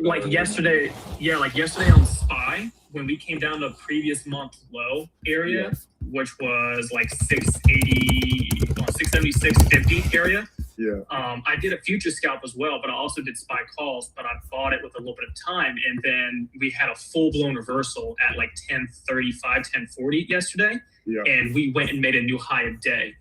like yesterday on SPY, when we came down to previous month low area, which was like 676.50 area. Yeah. I did a future scalp as well, but I also did SPY calls, but I bought it with a little bit of time, and then we had a full blown reversal at like 10:35, 10:40 yesterday, and we went and made a new high of day.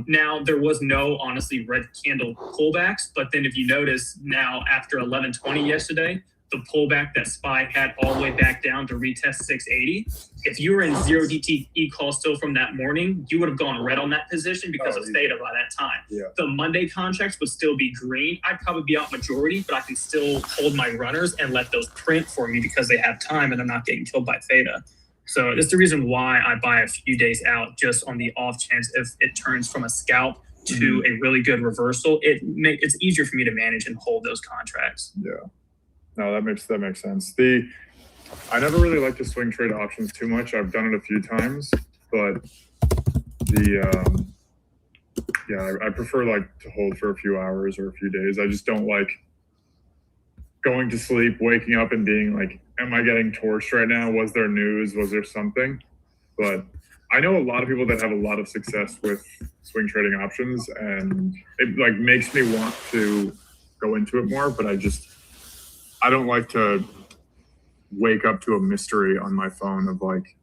Now there was no honestly red candle pullbacks, but then if you notice now after 11:20 yesterday, the pullback that SPY had all the way back down to retest 680. If you were in 0 DTE call still from that morning, you would have gone red on that position because of theta by that time. Yeah. The Monday contracts would still be green. I'd probably be out majority, but I can still hold my runners and let those print for me because they have time and I'm not getting killed by theta. So that's the reason why I buy a few days out, just on the off chance if it turns from a scalp to a really good reversal. It's easier for me to manage and hold those contracts. Yeah. No, that makes sense. I never really like to swing trade options too much. I've done it a few times, but I prefer like to hold for a few hours or a few days. I just don't like going to sleep, waking up and being like, am I getting torched right now? Was there news? Was there something? But I know a lot of people that have a lot of success with swing trading options, and it like makes me want to go into it more, but I don't like to wake up to a mystery on my phone of like,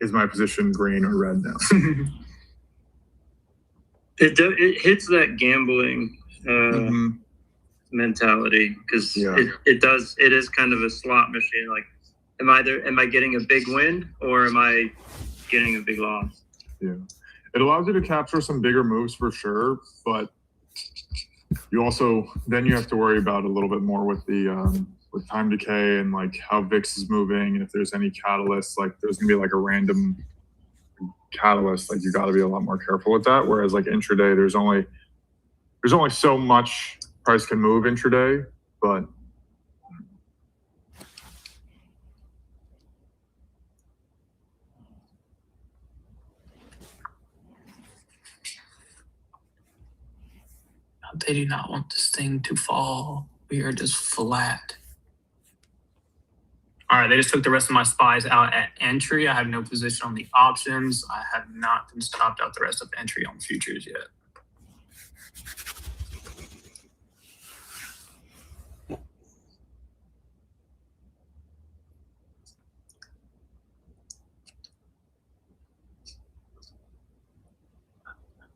is my position green or red now? It hits that gambling mentality, because it is kind of a slot machine. Like, am I getting a big win or am I getting a big loss? Yeah, it allows you to capture some bigger moves for sure, but you also then you have to worry about a little bit more with the with time decay and like how VIX is moving, and if there's any catalysts, like there's gonna be like a random catalyst, like you got to be a lot more careful with that. Whereas like intraday, there's only so much price can move intraday, but They do not want this thing to fall. We are just flat. All right, they just took the rest of my spies out at entry. I have no position on the options. I have not been stopped out the rest of entry on futures yet.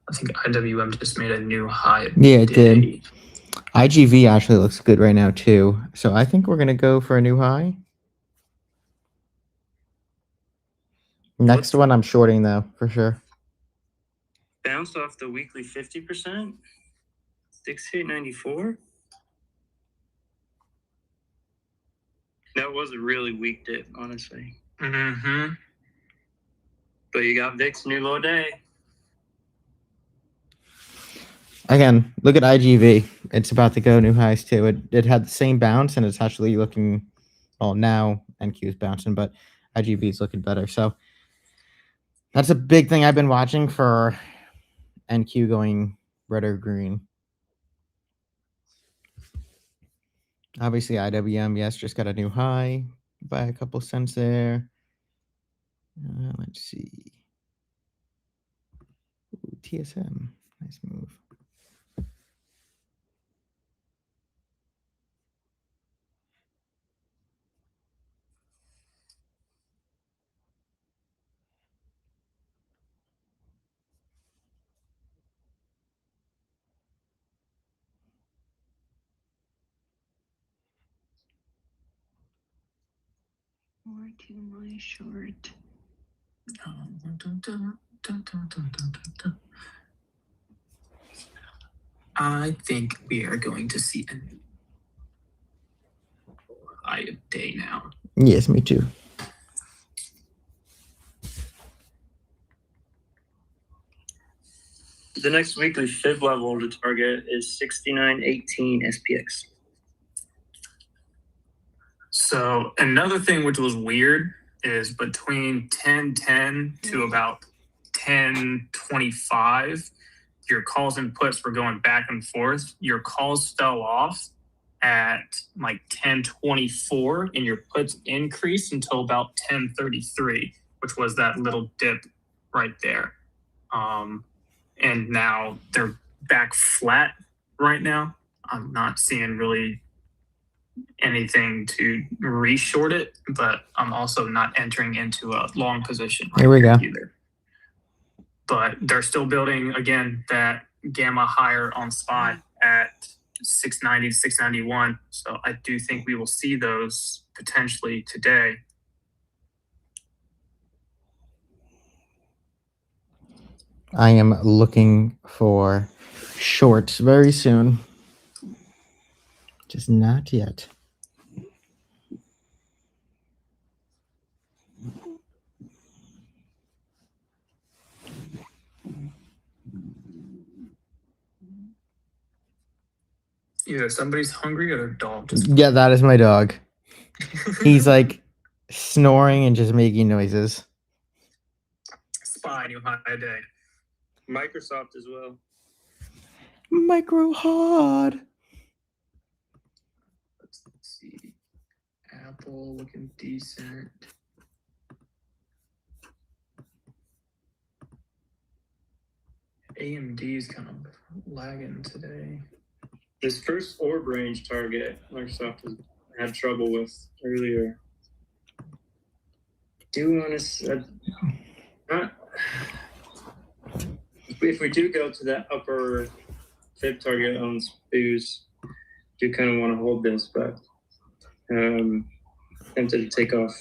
I think IWM just made a new high. Yeah, it did. IGV actually looks good right now too. So I think we're gonna go for a new high. Next one I'm shorting though, for sure. Bounced off the weekly 50%. 6894. That was a really weak dip, honestly. Mm-hmm. But you got VIX new low day. Again, look at IGV. It's about to go new highs too. It had the same bounce and it's actually looking, well, now NQ is bouncing, but IGV is looking better. So that's a big thing I've been watching for NQ going red or green. Obviously, IWM, yes, just got a new high by a couple cents there. Let's see. Ooh, TSM, nice move. Or to my short. I think we are going to see a high day now. Yes, me too. The next weekly fib level to target is 6918 SPX. So another thing which was weird is between 10:10 to about 10:25, your calls and puts were going back and forth. Your calls fell off at like 10:24, and your puts increased until about 10:33, which was that little dip right there. And now they're back flat right now. I'm not seeing really anything to reshort it, but I'm also not entering into a long position right Here we go. either. But they're still building, again, that gamma higher on SPY at 690 to 691. So I do think we will see those potentially today. I am looking for shorts very soon. Just not yet. Either somebody's hungry or their dog just. Yeah, that is my dog. He's like snoring and just making noises. SPY new high day. Microsoft as well. Micro hard. Let's see. Apple looking decent. AMD is kind of lagging today. This first orb range target, Microsoft has had trouble with earlier. Do want to if we do go to that upper fib target on SPUs, do kind of want to hold this, but tempted to take off.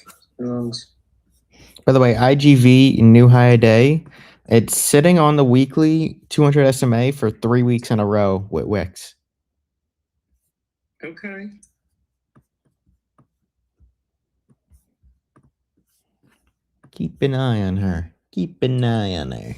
By the way, IGV new high a day. It's sitting on the weekly 200 SMA for 3 weeks in a row with Wix. Okay. Keep an eye on her. Keep an eye on her.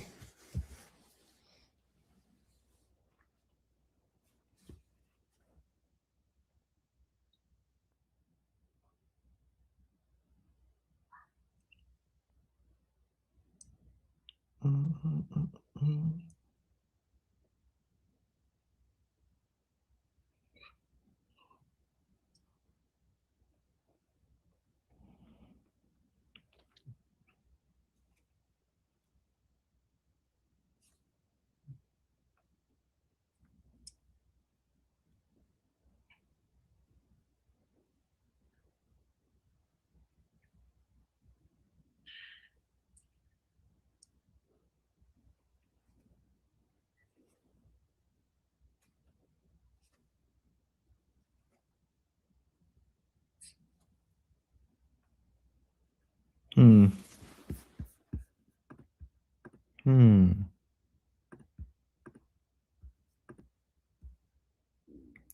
Hmm.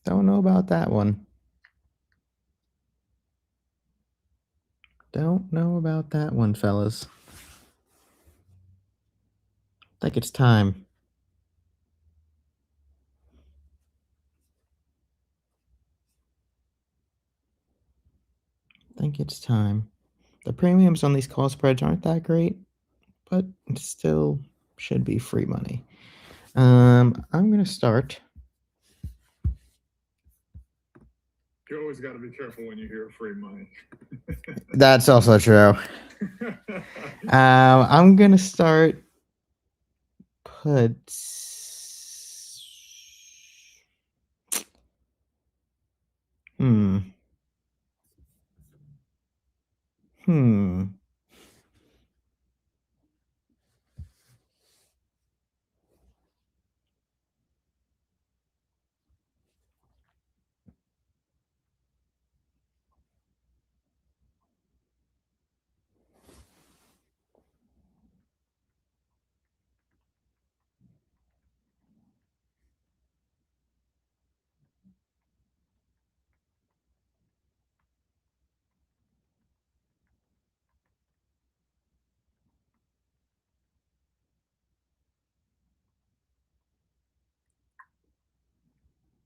Don't know about that one. Don't know about that one, fellas. I think it's time. I think it's time. The premiums on these call spreads aren't that great, but it still should be free money. I'm gonna start. You always got to be careful when you hear free money. That's also true. I'm gonna start puts. Hmm.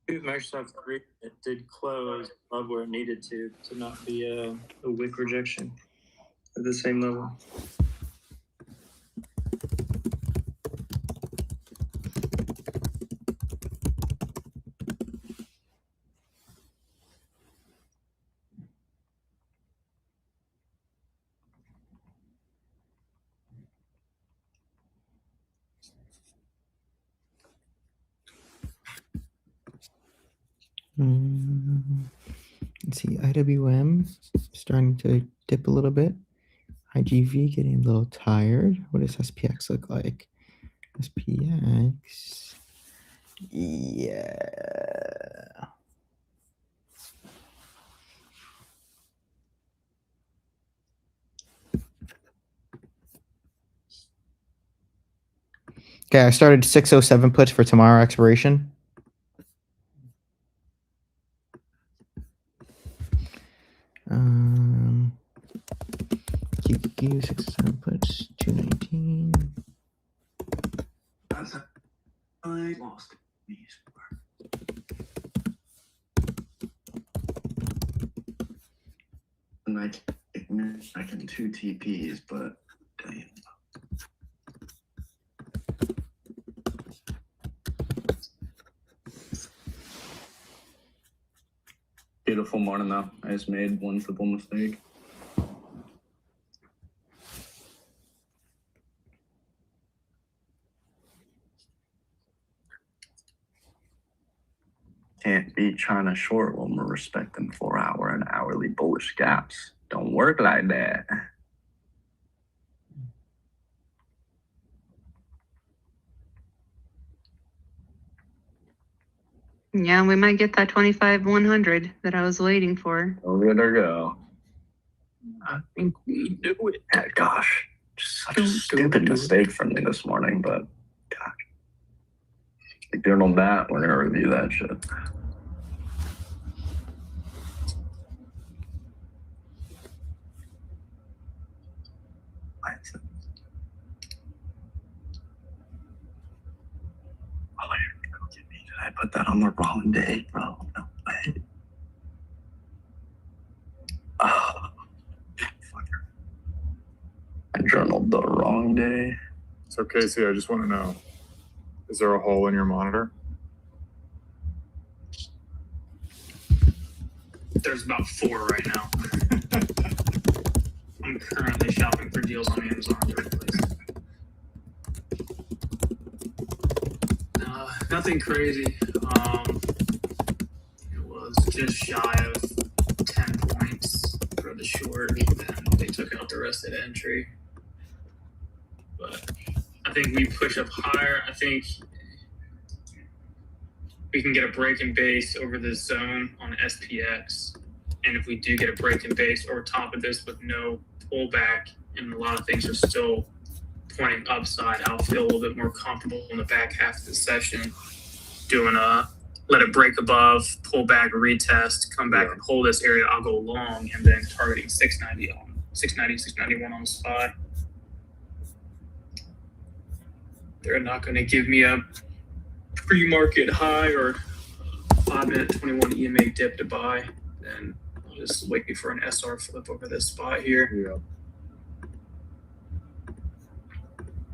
Microsoft agreed it did close above where it needed to not be a wick rejection at the same level. Let's see, IWM starting to dip a little bit. IGV getting a little tired. What does SPX look like? SPX. Yeah. Okay, I started 607 puts for tomorrow expiration. QQQ 607 puts 219. I lost these. And I can 2 TPs, but damn. Beautiful morning though. I just made one simple mistake. Can't be trying to short when we're respecting 4-hour and hourly bullish gaps. Don't work like that. Yeah, we might get that 25-100 that I was waiting for. Oh, let her go. I think we do it. Gosh, just such a stupid mistake from me this morning, but gosh. Like they're on that, we're gonna review that shit. Oh, you're gonna get me. Did I put that on the wrong day, bro? No way. Oh, fucker. I journaled the wrong day. So Casey, I just want to know, is there a hole in your monitor? There's about 4 right now. I'm currently shopping for deals on Amazon to replace. Nothing crazy. It was just shy of 10 points for the short, and they took out the rest of the entry. But I think we push up higher. I think we can get a break in base over this zone on SPX. And if we do get a break in base over top of this with no pullback, and a lot of things are still pointing upside, I'll feel a little bit more comfortable in the back half of the session doing a let it break above, pull back, retest, come back and hold this area. I'll go long and then targeting 691 on the spot. They're not going to give me a pre-market high or 5-minute 21 EMA dip to buy. Then I'll just wait for an SR flip over this spot here. Yeah.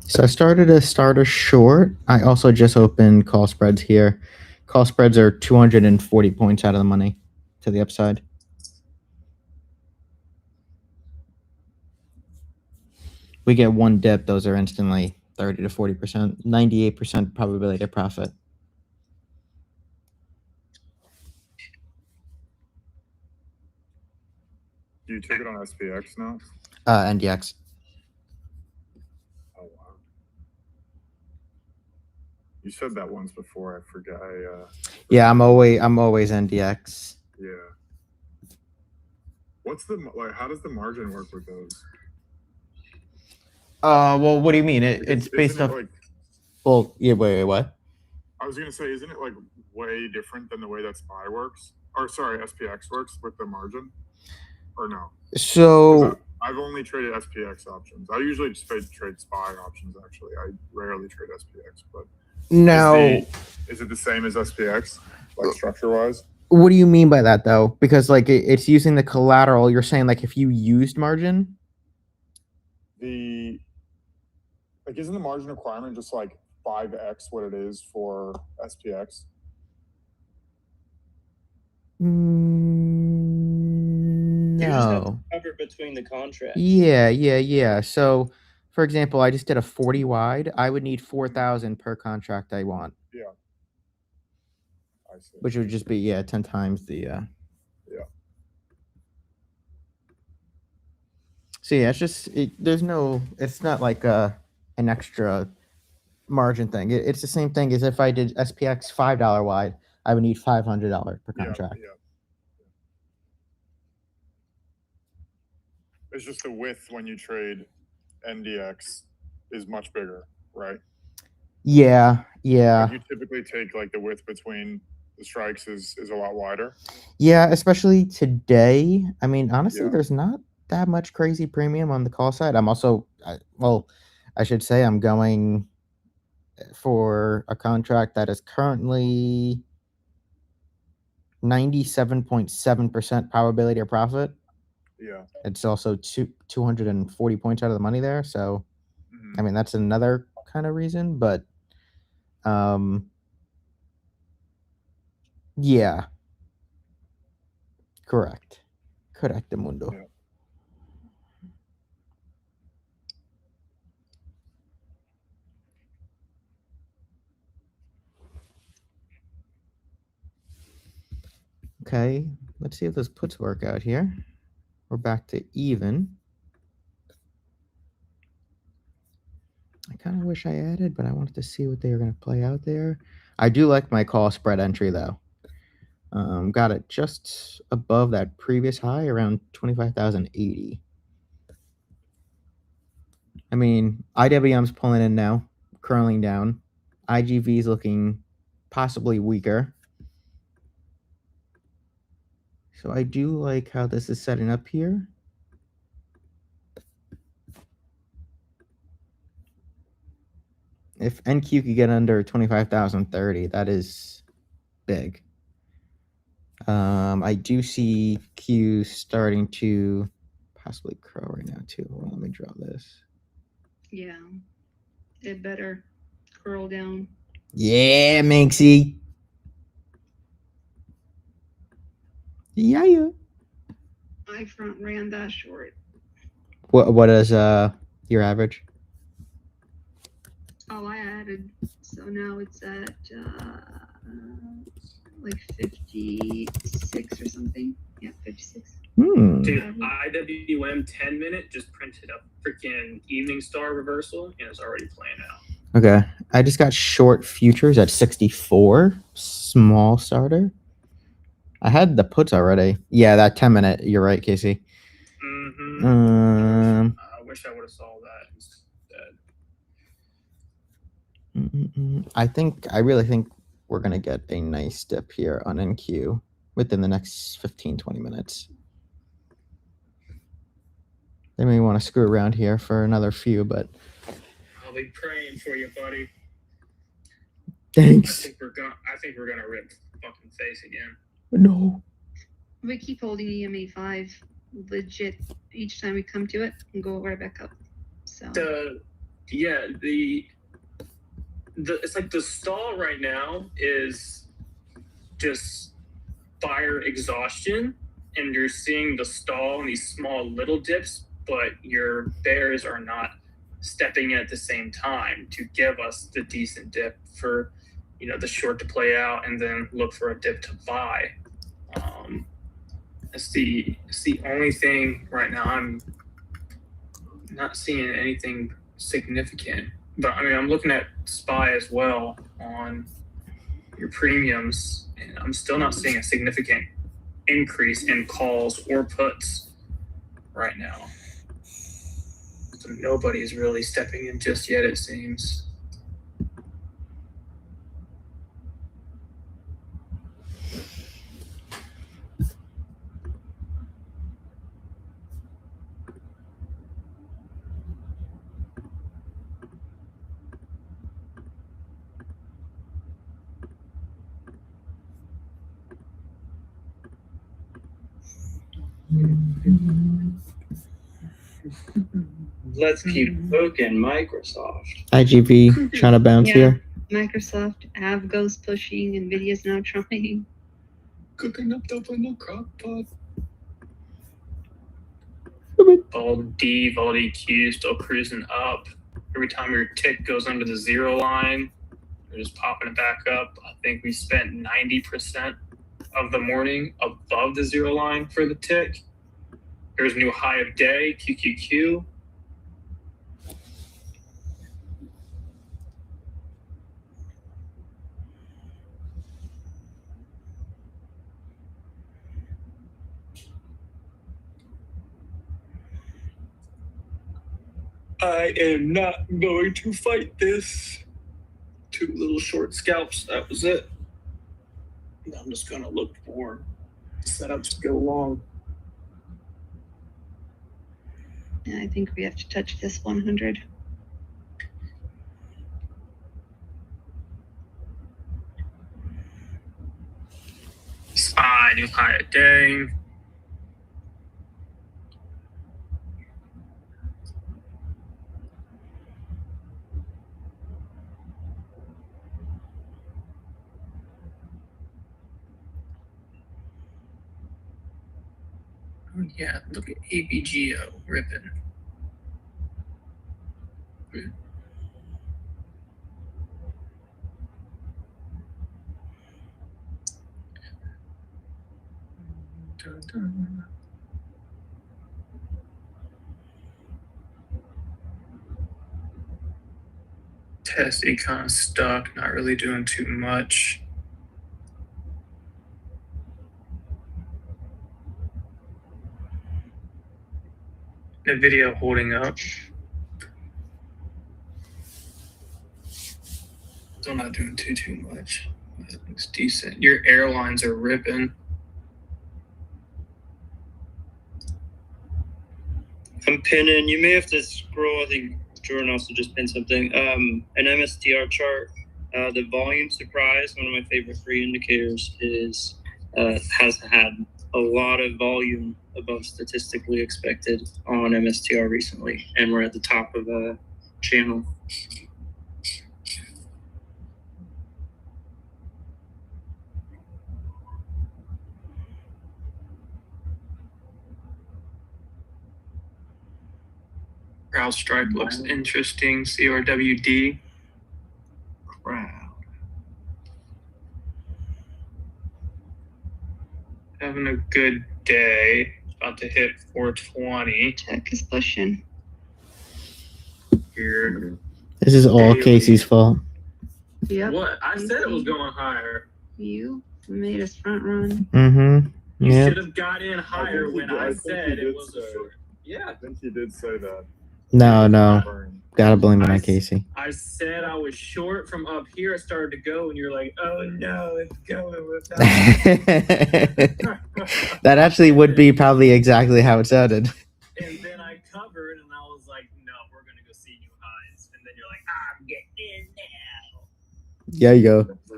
So I started a starter short. I also just opened call spreads here. Call spreads are 240 points out of the money to the upside. We get one dip, those are instantly 30 to 40%, 98% probability of profit. Do you take it on SPX now? NDX. Oh wow. You said that once before. I forgot. Yeah, I'm always NDX. Yeah. What's the like? How does the margin work with those? Well, what do you mean? It's based Isn't off. it like, Well, yeah. Wait. What? I was gonna say, isn't it like way different than the way that SPY works? Or sorry, SPX works with the margin? Or no? So I've only traded SPX options. I usually just trade SPY options. Actually, I rarely trade SPX. But now, is it the same as SPX, like structure wise? what do you mean by that, though? Because like it's using the collateral. You're saying like if you used margin. Like, isn't the margin requirement just like 5x what it is for SPX? You just have to No. cover between the contracts. Yeah. So, for example, I just did a 40 wide. I would need 4,000 per contract I want. Yeah. I see. Which would just be 10 times the. Yeah. So yeah, it's just there's no. It's not like an extra margin thing. It's the same thing as if I did SPX $5 wide. I would need $500 per contract. Yeah. It's just the width when you trade NDX is much bigger, right? Yeah. Like you typically take like the width between the strikes is a lot wider. Yeah, especially today. I mean, honestly, Yeah. there's not that much crazy premium on the call side. I'm also, I should say I'm going for a contract that is currently 97.7% probability of profit. Yeah. It's also 240 points out of the money there. So, I mean, that's another kind of reason, but yeah. Correct, Mundo. Yeah. Okay, let's see if those puts work out here. We're back to even. I kind of wish I added, but I wanted to see what they were going to play out there. I do like my call spread entry, though. Got it just above that previous high, around 25,080. I mean, IWM's pulling in now, curling down. IGV's looking possibly weaker. So I do like how this is setting up here. If NQ could get under 25,030, that is big. I do see Q starting to possibly curl right now too. Hold on, let me draw this. Yeah. It better curl down. Yeah, Minxie. Yeah. I front ran that short. What is your average? Oh, I added. So now it's at like 56 or something. Yeah, 56. Dude, IWM 10-minute just printed a freaking evening star reversal and it's already playing out. Okay. I just got short futures at 64. Small starter. I had the puts already. Yeah, that 10-minute. You're right, Casey. Where wish I would have saw that instead. I really think we're going to get a nice dip here on NQ within the next 15-20 minutes. They may want to screw around here for another few, but I'll be praying for you, buddy. thanks. I think we're gonna rip fucking face again. No. We keep holding EMA 5 legit each time we come to it and go right back up. So It's like the stall right now is just fire exhaustion, and you're seeing the stall in these small little dips, but your bears are not stepping in at the same time to give us the decent dip for, the short to play out and then look for a dip to buy. It's the only thing right now. I'm not seeing anything significant, but I mean, I'm looking at SPY as well on your premiums, and I'm still not seeing a significant increase in calls or puts right now. So nobody is really stepping in just yet, it seems. Let's keep poking Microsoft. IGV trying to bounce Yeah. here. Microsoft, Avgo's pushing, Nvidia's now trying. Cooking up the final crock pot. Vol D, Vol EQ still cruising up. Every time your tick goes under the zero line, you're just popping it back up. I think we spent 90% of the morning above the zero line for the tick. There's a new high of day, QQQ. I am not going to fight this. 2 little short scalps, that was it. I'm just going to look for setups to go long. Yeah, I think we have to touch this 100. SPY, new high a day. Oh, yeah, look at ABGO ripping. Dun, dun. Test econ stuck, not really doing too much. NVIDIA holding up. Still not doing too much. It looks decent. Your airlines are ripping. I'm pinning. You may have to scroll. I think Jordan also just pinned something. An MSTR chart. The volume surprise, one of my favorite free indicators, is has had a lot of volume above statistically expected on MSTR recently, and we're at the top of a channel. CrowdStrike looks interesting. CRWD. Crowd. Having a good day. About to hit 420 Tech is pushing. here. This is all Casey's fault. Yep. What? I said it was going higher. You made us front run. Mm-hmm. You Yeah. should have got in higher when I said it was a short. Yeah. I think he did say that. No. Burn. Gotta blame it on Casey. I said I was short from up here. It started to go, and you're like, "Oh no, it's going without." That actually would be probably exactly how it sounded. And then I covered, and I was like, "No, we're gonna go see new highs." And then you're like, "I'm getting in now." Yeah, you go. All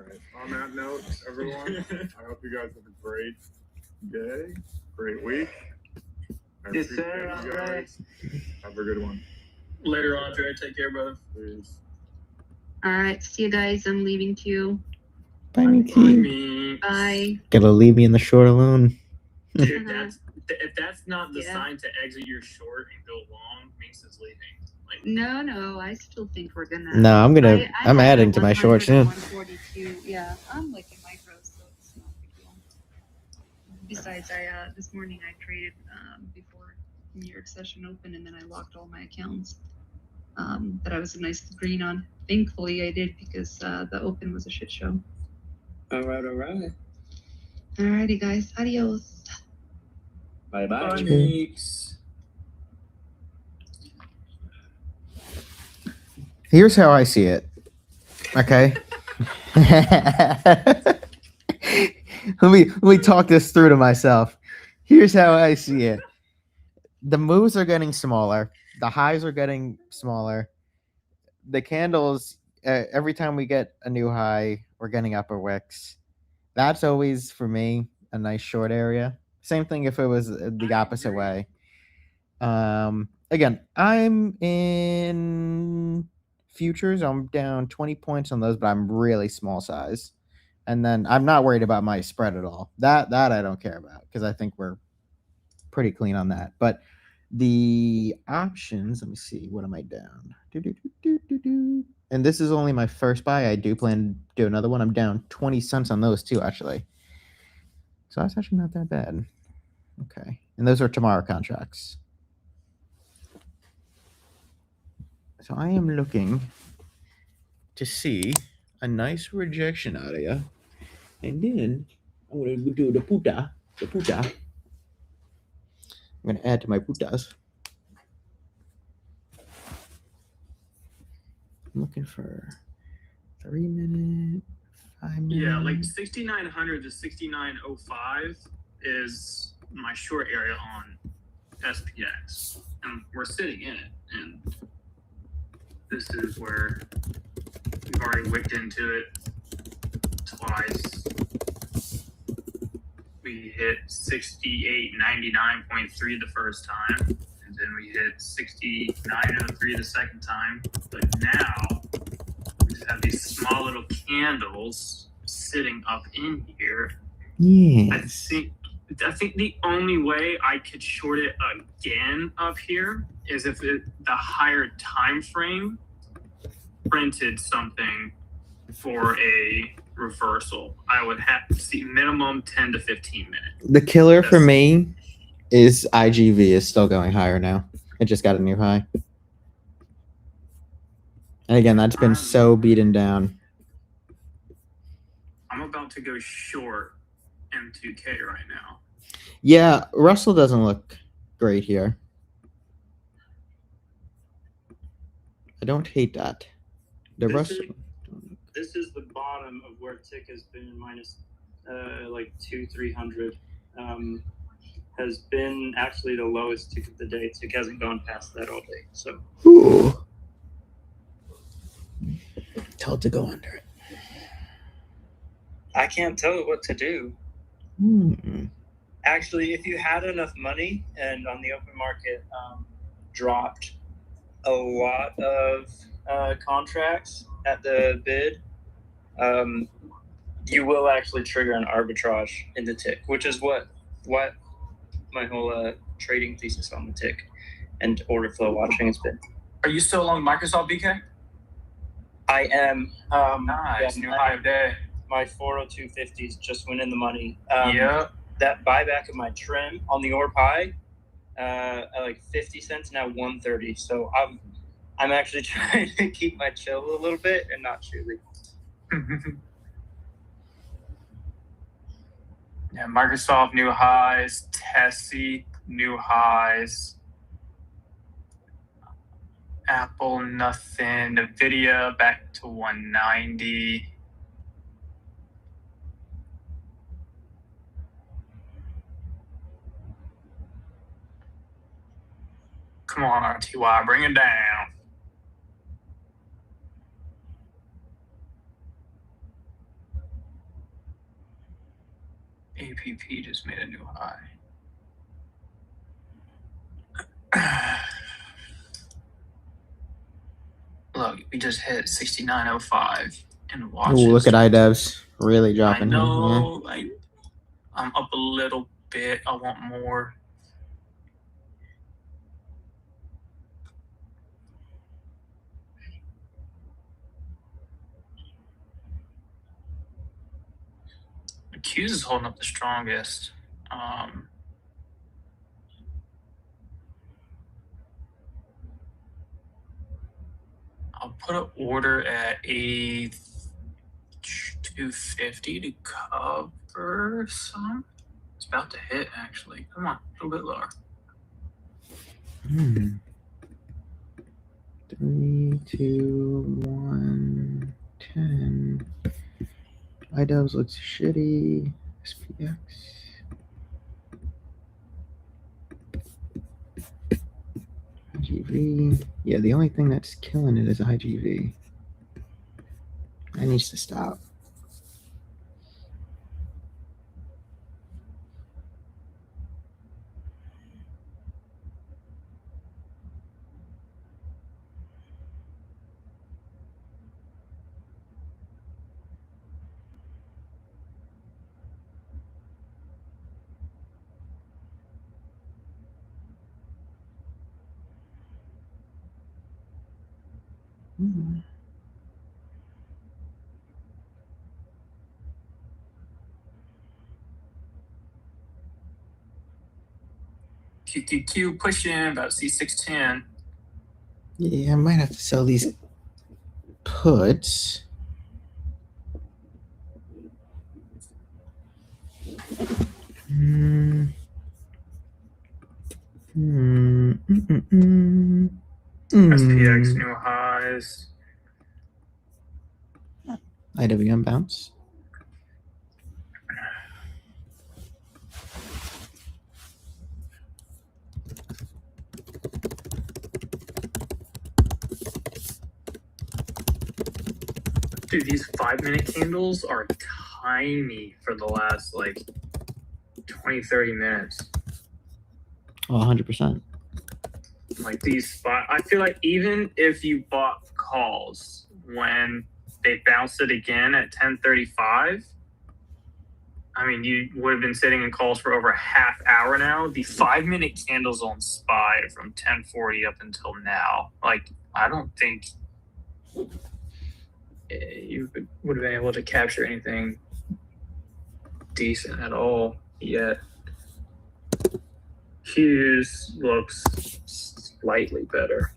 right. On that note, everyone, I hope you guys have a great day, great week. I Yes, appreciate sir. you guys. Have a good one. Later, Andre. Take care, brother. Please. All right. See you guys. I'm leaving too. Bye, Bye, Mickey. me. Bye. Gotta leave me in the short alone. Dude, if that's not the Yeah. sign to exit your short and go long, means it's leaving. Like, No, I still think we're gonna. No, I'm I'm at adding a to my short 100 and soon. 142. Yeah, I'm like in micros, so it's not a big deal. Besides, this morning I traded before New York session open, and then I locked all my accounts that I was a nice green on. Thankfully, I did because the open was a shit show. All right. Alrighty, guys. Adios. Bye. Meeks. Here's how I see it. Okay. let me talk this through to myself. Here's how I see it. The moves are getting smaller. The highs are getting smaller. The candles, every time we get a new high, we're getting upper wicks. That's always, for me, a nice short area. Same thing if it was the opposite way. Again, I'm in futures. I'm down 20 points on those, but I'm really small size. And then I'm not worried about my spread at all. That I don't care about because I think we're pretty clean on that. But the options, let me see, what am I down? And this is only my first buy. I do plan to do another one. I'm down 20 cents on those too, actually. So that's actually not that bad. Okay. And those are tomorrow contracts. So I am looking to see a nice rejection area. And then I'm going to do the puta. I'm going to add to my putas. I'm looking for 3 minute, 5 minute. Yeah, like 6,900 to 6,905 is my short area on SPX, and we're sitting in it. And this is where we've already wicked into it twice. We hit 68.99.3 the first time, and then we hit 69.03 the second time. But now we just have these small little candles sitting up in here. Yes. I think the only way I could short it again up here is if the higher time frame printed something for a reversal. I would have to see minimum 10 to 15 minutes. The killer for me is IGV is still going higher now. It just got a new high. And again, that's been so beaten down. I'm about to go short M2K right now. Yeah, Russell doesn't look great here. I don't hate that. This is the bottom of where tick has been minus like 200-300. Has been actually the lowest tick of the day. Tick hasn't gone past that all day. So Ooh. Tell it to go under it. I can't tell it what to do. Actually, if you had enough money and on the open market dropped a lot of contracts at the bid, you will actually trigger an arbitrage in the tick, which is what my whole trading thesis on the tick and order flow watching has been. Are you still along Microsoft, BK? I am. Nice. New high of day. My 402.50s just went in the money. Yeah. That buyback of my trim on the orb high, at like 50 cents, now 130. So I'm actually trying to keep my chill a little bit and not cheerlead. Yeah, Microsoft new highs, Tessie new highs. Apple, nothing. Nvidia back to 190. Come on, RTY, bring it down. APP just made a new high. Look, we just hit 69.05 and watch. Oh, look at iDevs really I dropping here. Yeah. know. I'm up a little bit. I want more. Q's is holding up the strongest. I'll put an order at 8250 to cover some. It's about to hit, actually. Come on, a little bit lower. 3, 2, 1, 10. iDevs looks shitty. SPX. IGV. Yeah, the only thing that's killing it is IGV. That needs to stop. QQQ pushing about C610. Yeah, I might have to sell these puts. SPX new highs. IWM bounce. Dude, these 5-minute candles are tiny for the last like 20, 30 minutes. Oh, 100%. Like these spot, I feel like even if you bought calls when they bounced it again at 10:35, I mean, you would have been sitting in calls for over a half hour now. The 5-minute candles on SPY from 10:40 up until now, like I don't think you would have been able to capture anything decent at all yet. Hughes looks slightly better.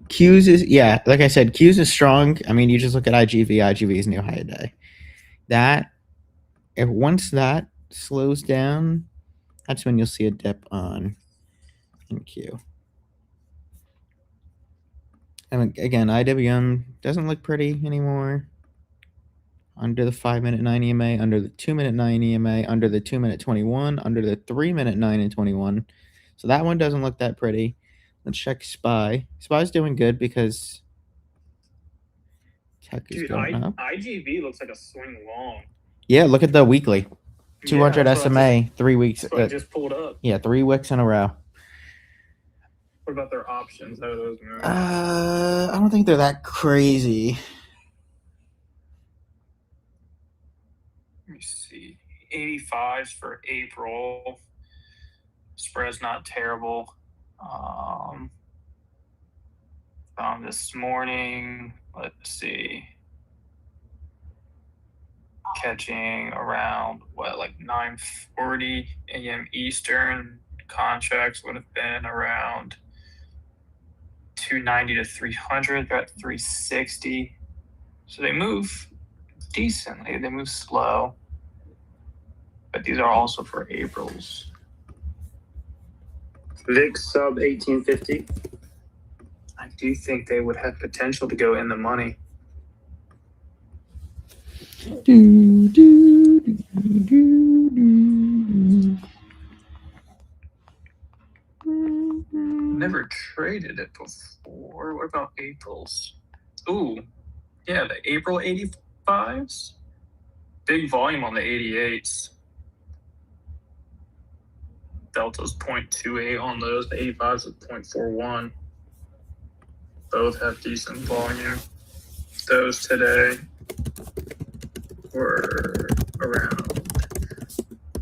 Q's is, yeah, like I said, Q's is strong. I mean, you just look at IGV's new high day. That, if once that slows down, that's when you'll see a dip on in Q. And again, IWM doesn't look pretty anymore. Under the 5-minute 9 EMA, under the 2-minute 9 EMA, under the 2-minute 21, under the 3-minute 9 and 21. So that one doesn't look that pretty. Let's check SPY. SPY's doing good because tech is going up. IGV looks like a swing long. Yeah, look at the weekly. 200 Yeah, SMA, 3 weeks. That's what I just pulled up. Yeah, 3 weeks in a row. What about their options? How do those move? I don't think they're that crazy. Let me see. 85s for April. Spread's not terrible. Found this morning. Let's see. Catching around like 9:40 a.m. Eastern. Contracts would have been around 290 to 300. They're at 360. So they move decently. They move slow. But these are also for April's. VIX sub 1850. I do think they would have potential to go in the money. Do, do, do, do, do. Never traded it before. What about April's? Ooh, yeah, the April 85s. Big volume on the 88s. Delta's 0.28 on those. The 85s is 0.41. Both have decent volume. Those today were around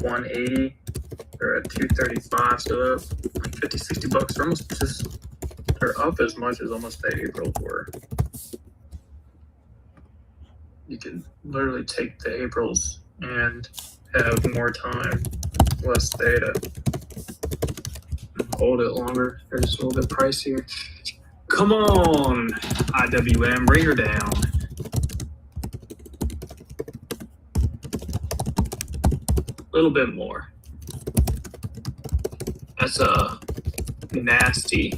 180. They're at 235, so they're like 50, 60 bucks. They're almost just, they're up as much as almost the Aprils were. You can literally take the Aprils and have more time, less data, and hold it longer. They're just a little bit pricier. Come on, IWM, bring her down. A little bit more. That's a nasty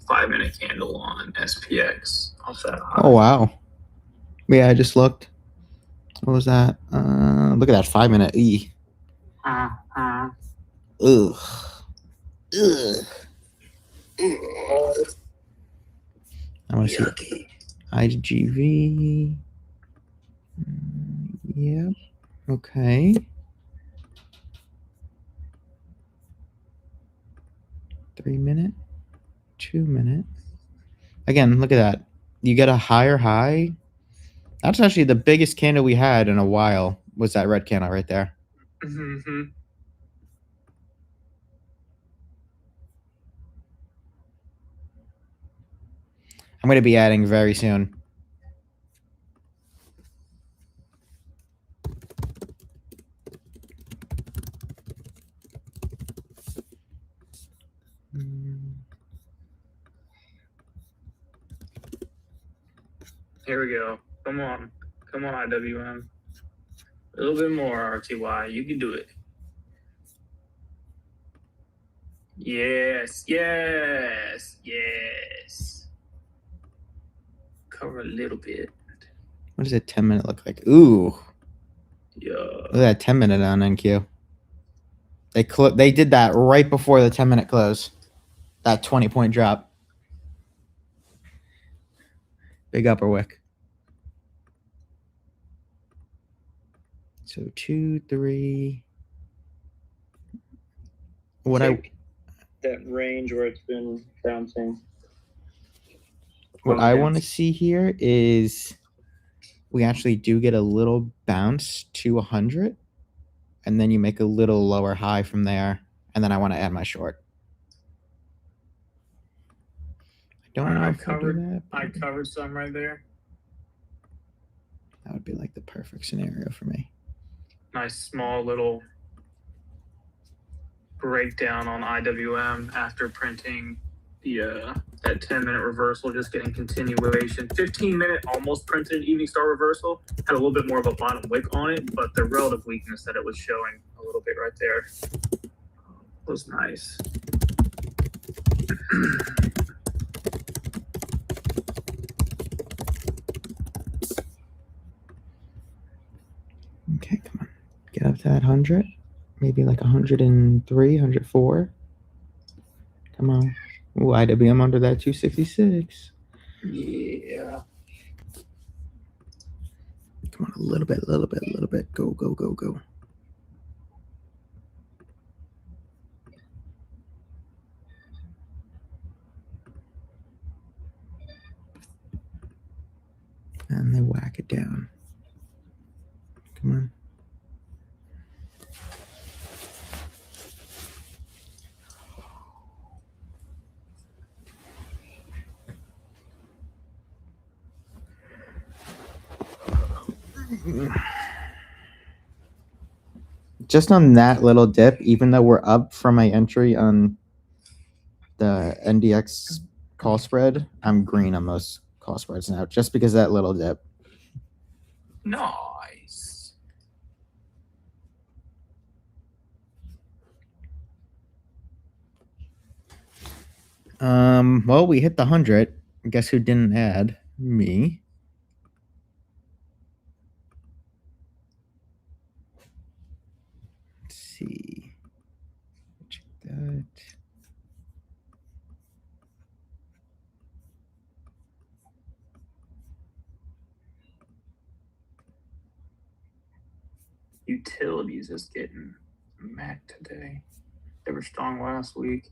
5-minute candle on SPX off that high. Oh wow. Yeah, I just looked. What was that? Look at that 5-minute E. Uh-huh. Ugh. Ugh. I want to see IGV. Yeah. Okay. 3-minute, 2-minute. Again, look at that. You get a higher high. That's actually the biggest candle we had in a while. Was that red candle right there? Mm-hmm. I'm going to be adding very soon. Here we go. Come on. Come on, IWM. A little bit more, RTY. You can do it. Yes, yes, yes. Cover a little bit. What does a 10-minute look like? Ooh. Yeah. Look at that 10-minute on NQ. They did that right before the 10-minute close. That 20-point drop. Big upper wick. So 2, 3. Take that range where it's been bouncing. What I want to see here is we actually do get a little bounce to 100, and then you make a little lower high from there, and then I want to add my short. I don't know if I do that. I covered some right there. That would be like the perfect scenario for me. Nice small little breakdown on IWM after printing the that 10-minute reversal, just getting continuation. 15-minute almost printed evening star reversal, had a little bit more of a bottom wick on it, but the relative weakness that it was showing a little bit right there was nice. Okay, come on. Get up to that 100. Maybe like 103, 104. Come on. Ooh, IWM under that 266. Yeah. Come on, a little bit, a little bit, a little bit. Go, go, go, go. And they whack it down. Come on. Just on that little dip, even though we're up from my entry on the NDX call spread, I'm green on those call spreads now, just because of that little dip. Nice. Well, we hit the 100. Guess who didn't add? Me. Let's see. Check that. Utilities is getting smacked today. They were strong last week.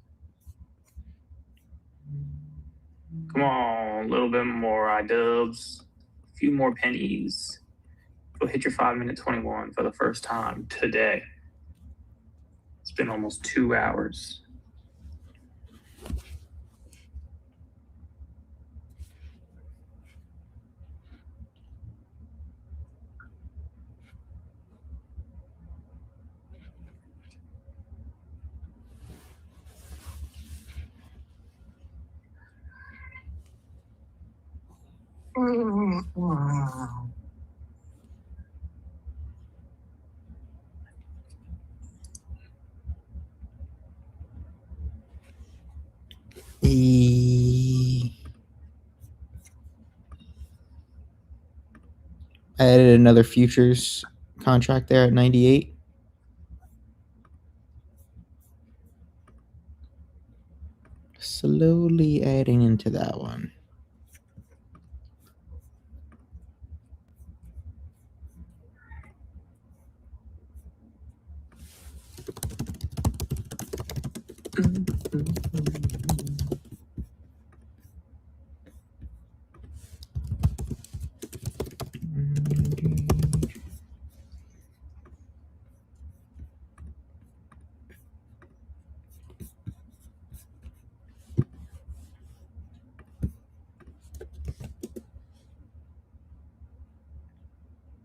Come on, a little bit more iDubbbz. A few more pennies. Go hit your 5-minute 21 for the first time today. It's been almost 2 hours. I added another futures contract there at 98. Slowly adding into that one.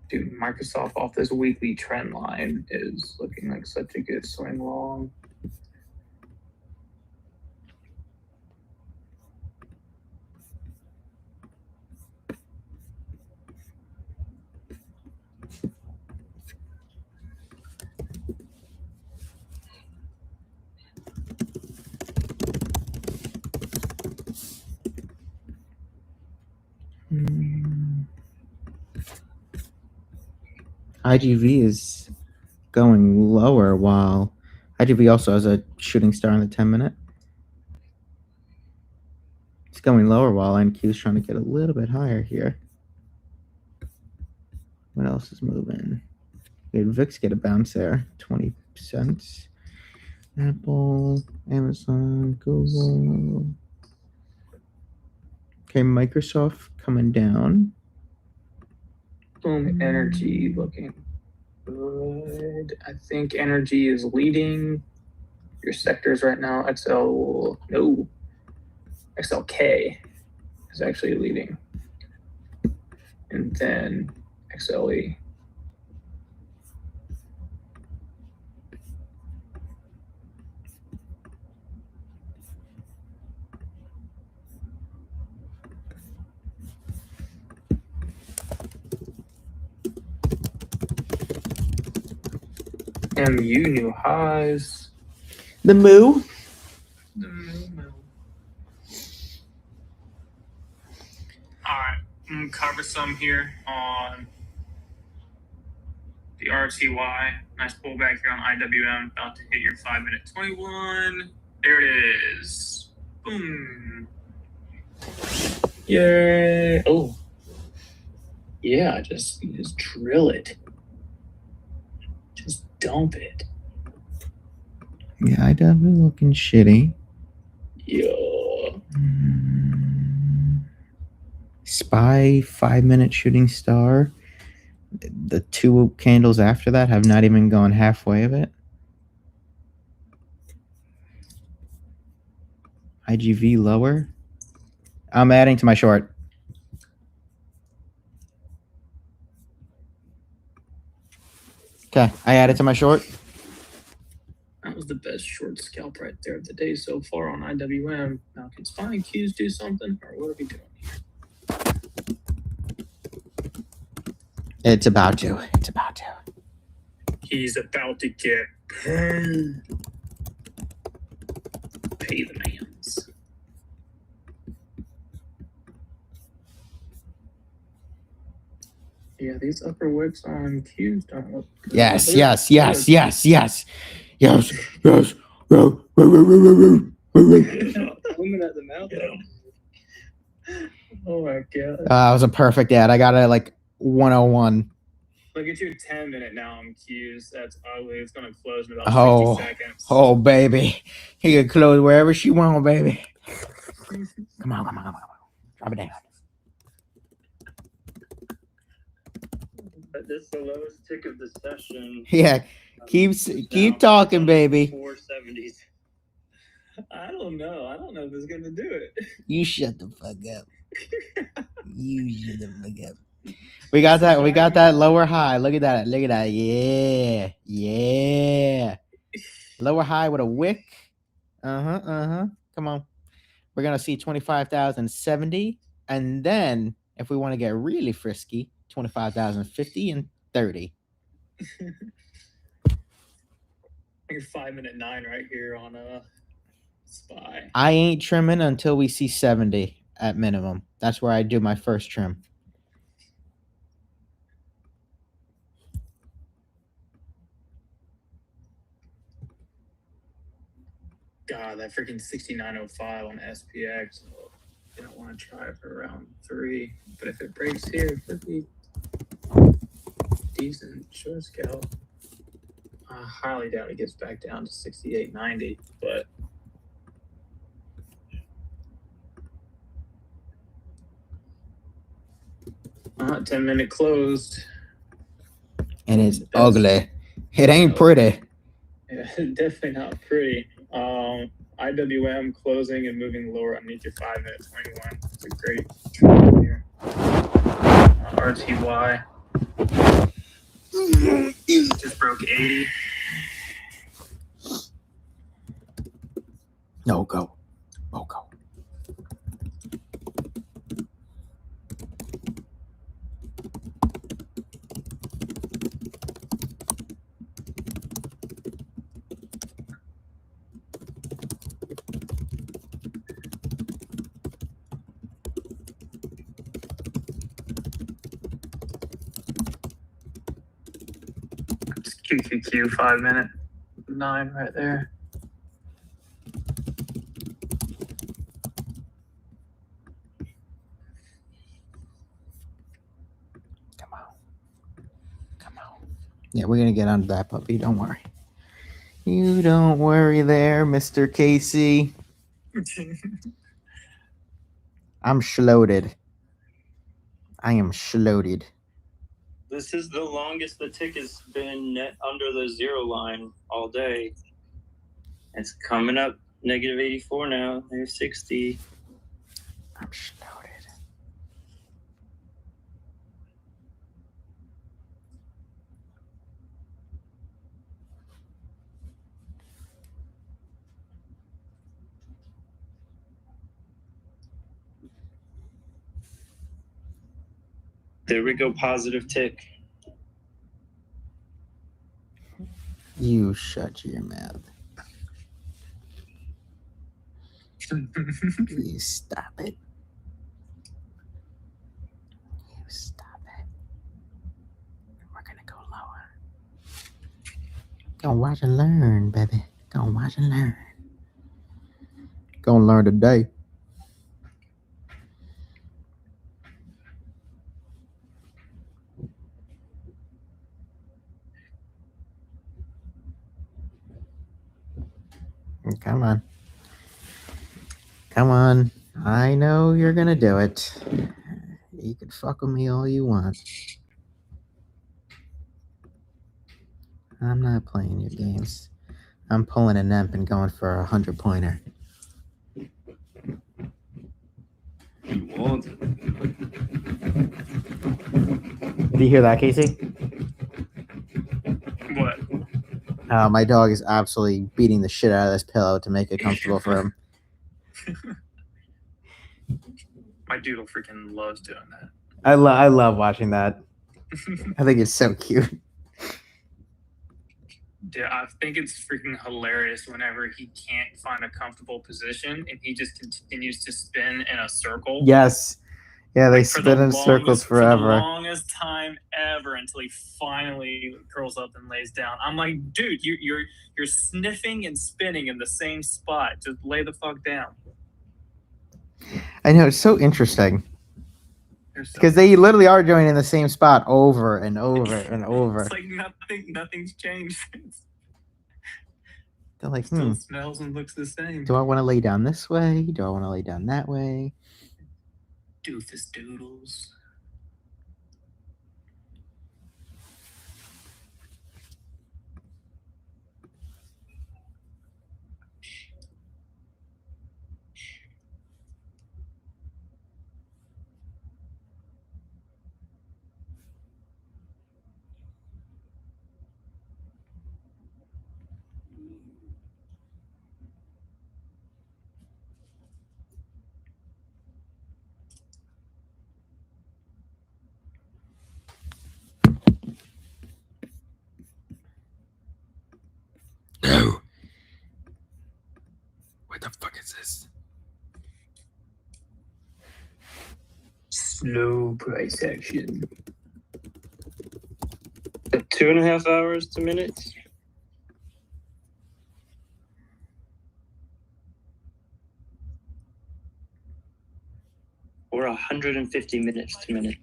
Dude, Microsoft off this weekly trend line is looking like such a good swing long. IGV is going lower while IGV also has a shooting star in the 10-minute. It's going lower while NQ is trying to get a little bit higher here. What else is moving? We had VIX get a bounce there, 20 cents. Apple, Amazon, Google. Okay, Microsoft coming down. Boom, energy looking good. I think energy is leading your sectors right now. XLK is actually leading. And then XLE. MU new highs. The moo. Alright, I'm gonna cover some here on the RTY. Nice pullback here on IWM. About to hit your 5-minute 21. There it is. Boom. Yay. Oh. Yeah, just drill it. Just dump it. Yeah, I definitely looking shitty. Yeah. SPY 5-minute shooting star. The 2 candles after that have not even gone halfway of it. IGV lower. I'm adding to my short. Okay, I added to my short. That was the best short scalp right there of the day so far on IWM. Now, can SPY and Qs do something, or what are we doing here? It's about to. It's about to. He's about to get paid. Pay the mans. Yeah, these upper wicks on Qs don't look good. Yes, Look yes, good. yes, yes, yes, yes, yes. Woman at the mouth. Oh my god. That was a perfect ad. I got it at like 101. Look at your 10-minute now on Qs. That's ugly. It's gonna close in about Oh, 60 seconds. oh, baby. He can close wherever she want, baby. Come on, come on, come on, come on. Drop it down. But this is the lowest tick of the session. Yeah, keep talking, baby. 470s. I don't know. I don't know if it's gonna do it. You shut the fuck up. You shut the fuck up. We got that. We got that lower high. Look at that. Look at that. Yeah, yeah. Lower high with a wick. Come on. We're gonna see 25,070, and then if we want to get really frisky, 25,050 and 30. Your 5-minute 9 right here on a SPY. I ain't trimming until we see 70 at minimum. That's where I do my first trim. God, that freaking 6905 on SPX. Oh, you don't want to try it for round 3, but if it breaks here, it could be decent short scale. I highly doubt it gets back down to 68.90, but not 10-minute closed. And it's ugly. It ain't pretty. Yeah, definitely not pretty. IWM closing and moving lower underneath your 5-minute 21. It's a great trend here. RTY just broke 80. No go. No go. Just QQQ 5-minute 9 right there. Come on. Come on. Yeah, we're gonna get onto that puppy. Don't worry. You don't worry there, Mr. Casey. I'm shloated. I am shloated. This is the longest the tick has been net under the 0 line all day. It's coming up negative 84 now. There's 60. I'm shloated. There we go, positive tick. You shut your mouth. You stop it. You stop it. We're gonna go lower. Go watch and learn, baby. Go watch and learn. Gonna learn today. Come on. Come on. I know you're gonna do it. You can fuck with me all you want. I'm not playing your games. I'm pulling an emp and going for a 100-pointer. You won't. Did you hear that, Casey? What? My dog is absolutely beating the shit out of this pillow to make it comfortable for him. My doodle freaking loves doing that. I love watching that. I think it's so cute. Yeah, I think it's freaking hilarious whenever he can't find a comfortable position and he just continues to spin in a circle. Yes. Yeah, they Like, for spin the in circles longest- For the forever. longest time forever until he finally curls up and lays down. I'm like, dude, you're sniffing and spinning in the same spot. Just lay the fuck down. I know, it's so interesting They're so because they literally are doing it in the same spot over and over and over. It's like nothing's changed. They're like, Still smells and looks the same. do I want to lay down this way? Do I want to lay down that way? Doofus doodles. No. What the fuck is this? Slow price action. 2.5 hours to minutes. Or 150 minutes to minute.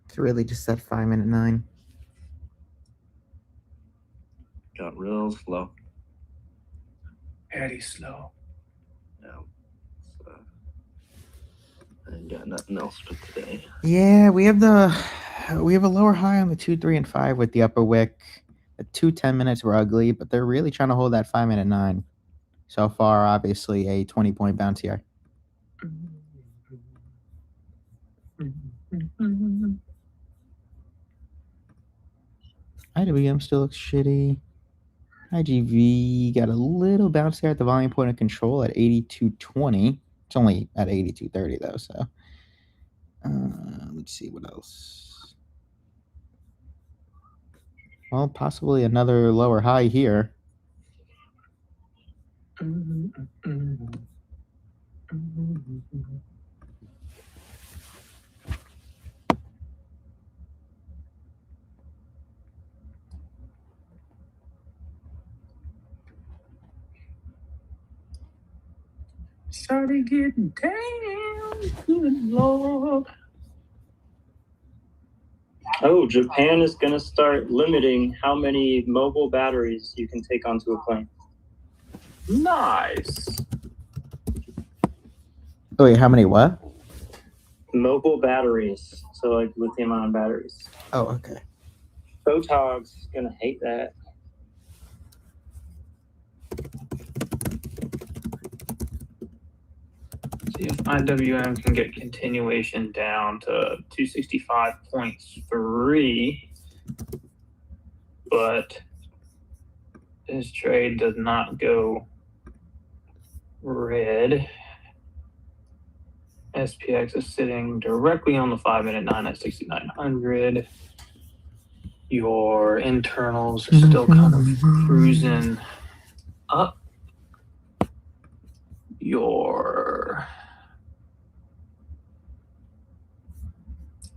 It's really just that 5-minute 9. Got real slow. Very slow. Yeah. So, I ain't got nothing else for today. Yeah, we have a lower high on the 2, 3, and 5 with the upper wick. The 2 10-minutes were ugly, but they're really trying to hold that 5-minute 9. So far, obviously, a 20-point bounce here. IWM still looks shitty. IGV got a little bounce there at the volume point of control at 82.20. It's only at 82.30 though, so let's see what else. Well, possibly another lower high here. Started getting down, good Lord. Oh, Japan is going to start limiting how many mobile batteries you can take onto a plane. Nice. Oh wait, how many what? Mobile batteries, so like lithium-ion batteries. Oh, okay. Photog's going to hate that. See if IWM can get continuation down to 265.3, but this trade does not go red. SPX is sitting directly on the 5-minute 9 at 6,900. Your internals are still kind of cruising up. Your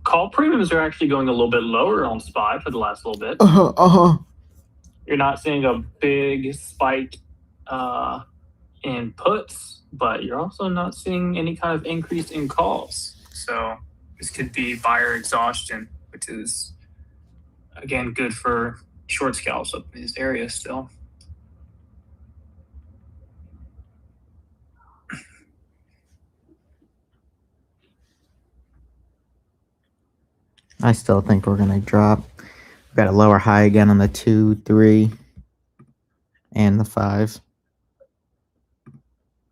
call premiums are actually going a little bit lower on SPY for the last little bit. You're not seeing a big spike in puts, but you're also not seeing any kind of increase in calls. So this could be buyer exhaustion, which is, again, good for short scalps up in this area still. I still think we're gonna drop. We've got a lower high again on the 2, 3, and the 5.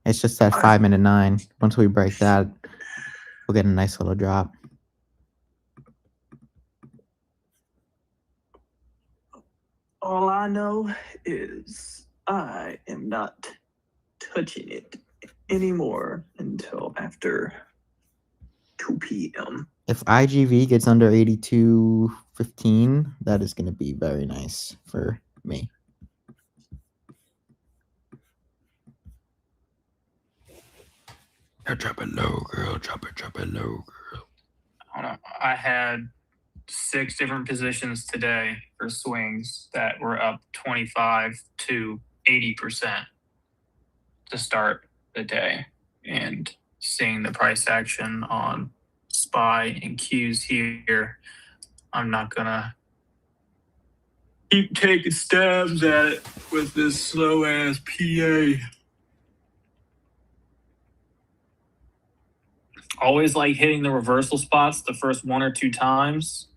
It's just that 5-minute 9. Once we break that, we'll get a nice little drop. I know is I am not touching it anymore until after 2 p.m. If IGV gets under 82.15, that is going to be very nice for me. Drop it low, girl. Drop it low, girl. I don't know. I had 6 different positions today for swings that were up 25 to 80% to start the day. And seeing the price action on SPY and Qs here, I'm not gonna keep taking stabs at it with this slow ass PA. Always like hitting the reversal spots the first 1 or 2 times,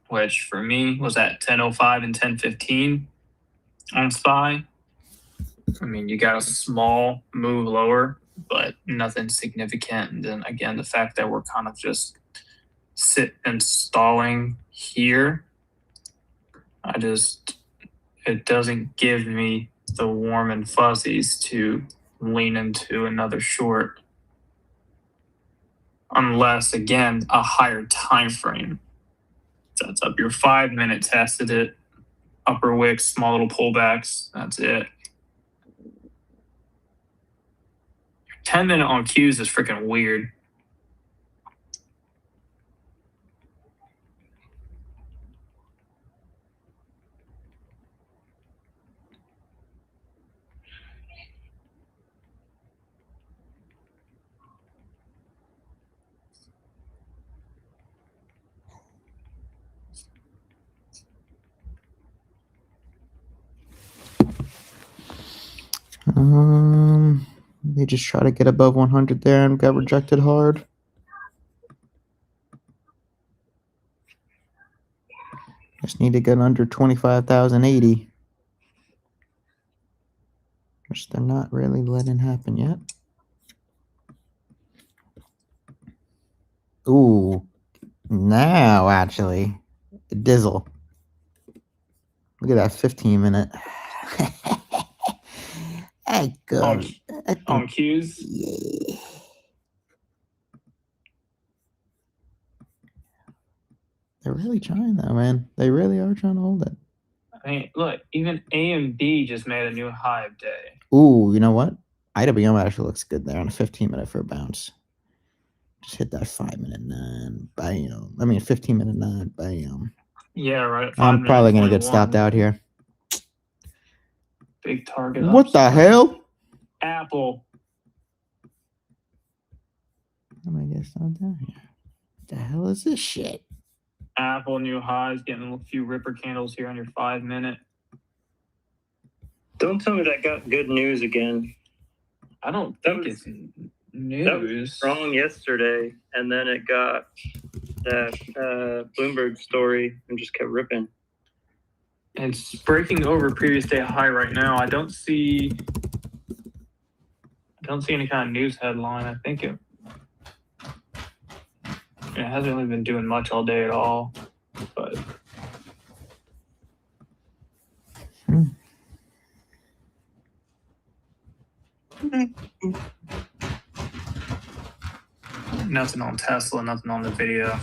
which for me was at 10:05 and 10:15 on SPY. I mean, you got a small move lower, but nothing significant. And then again, the fact that we're kind of just sit and stalling here, it doesn't give me the warm and fuzzies to lean into another short. Unless, again, a higher time frame sets up. Your 5-minute tested it, upper wicks, small little pullbacks. That's it. Your 10-minute on Qs is freaking weird. They just try to get above 100 there and got rejected hard. Just need to get under 25,080. Which they're not really letting happen yet. Ooh. Now, actually. Dizzle. Look at that 15-minute. Hey, good. On Qs? Yeah. They're really trying though, man. They really are trying to hold it. I mean, look, even AMD just made a new high of day. Ooh, you know what? IWM actually looks good there on a 15-minute for a bounce. Just hit that 5-minute 9. Bam. I mean, 15-minute 9. Bam. Yeah, right. I'm probably going to get stopped out here. Big target. What the hell? Apple. I'm going to get stopped out here. What the hell is this shit? Apple new highs, getting a few ripper candles here on your 5-minute. Don't tell me that got good news again. I don't think it's news. That was strong yesterday, and then it got that Bloomberg story and just kept ripping. It's breaking over previous day high right now. I don't see any kind of news headline. I think it hasn't really been doing much all day at all, but nothing on Tesla, nothing on the video.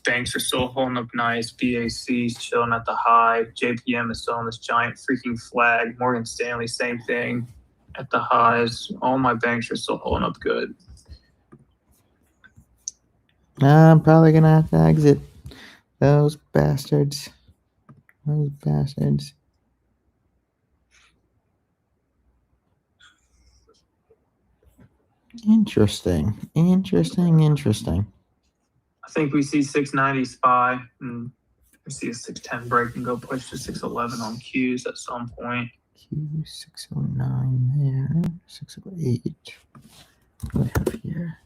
Banks are still holding up nice. BAC's chilling at the high. JPM is still on this giant freaking flag. Morgan Stanley, same thing at the highs. All my banks are still holding up good. I'm probably going to have to exit. Those bastards. Those bastards. Interesting. I think we see 690 SPY and we see a 610 break and go push to 611 on Qs at some point. Q609 there. 608. What do we have here?